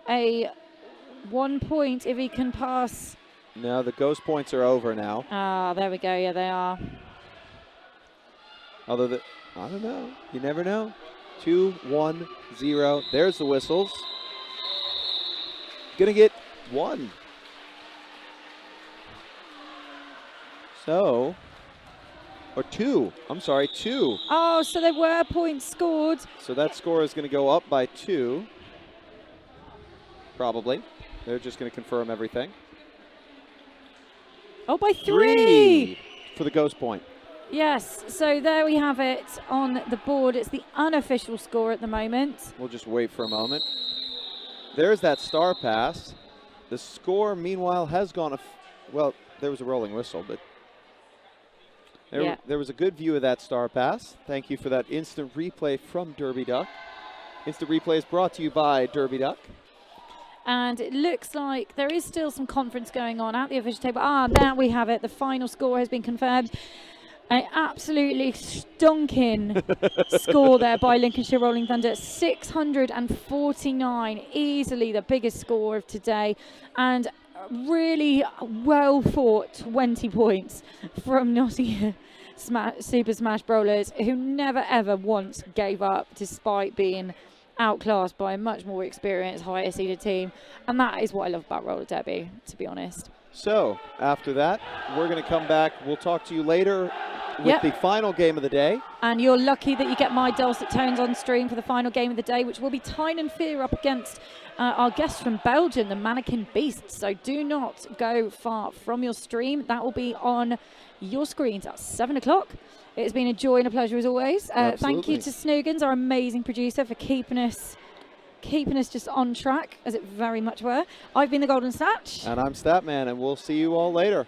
a 1 point if he can pass No, the ghost points are over now. Ah, there we go. Yeah, they are. Although, I don't know. You never know. 2, 1, 0. There's the whistles. Gonna get 1. So, or 2. I'm sorry, 2. Oh, so there were points scored. So that score is going to go up by 2. Probably. They're just going to confirm everything. Oh, by 3 for the ghost point. Yes, so there we have it on the board. It's the unofficial score at the moment. We'll just wait for a moment. There's that star pass. The score, meanwhile, has gone. Well, there was a rolling whistle, but there was a good view of that star pass. Thank you for that instant replay from Derby Duck. Instant replay is brought to you by Derby Duck. And it looks like there is still some conference going on at the official table. Ah, there we have it. The final score has been confirmed. An absolutely stonking score there by Lincolnshire Rolling Thunder. 649, easily the biggest score of today. And really well fought 20 points from Nottingham Super Smash Brollers, who never ever once gave up despite being outclassed by a much more experienced, higher seeded team. And that is what I love about roller derby, to be honest. So after that, we're going to come back. We'll talk to you later with the final game of the day. And you're lucky that you get my dulcet tones on stream for the final game of the day, which will be Tyne and Fear up against our guests from Belgium, the Mannequin Beasts. So do not go far from your stream. That will be on your screens at 7 o'clock. It's been a joy and a pleasure as always. Thank you to Snoogans, our amazing producer, for keeping us just on track, as it very much were. I've been the Golden Snatch. And I'm Statman, and we'll see you all later.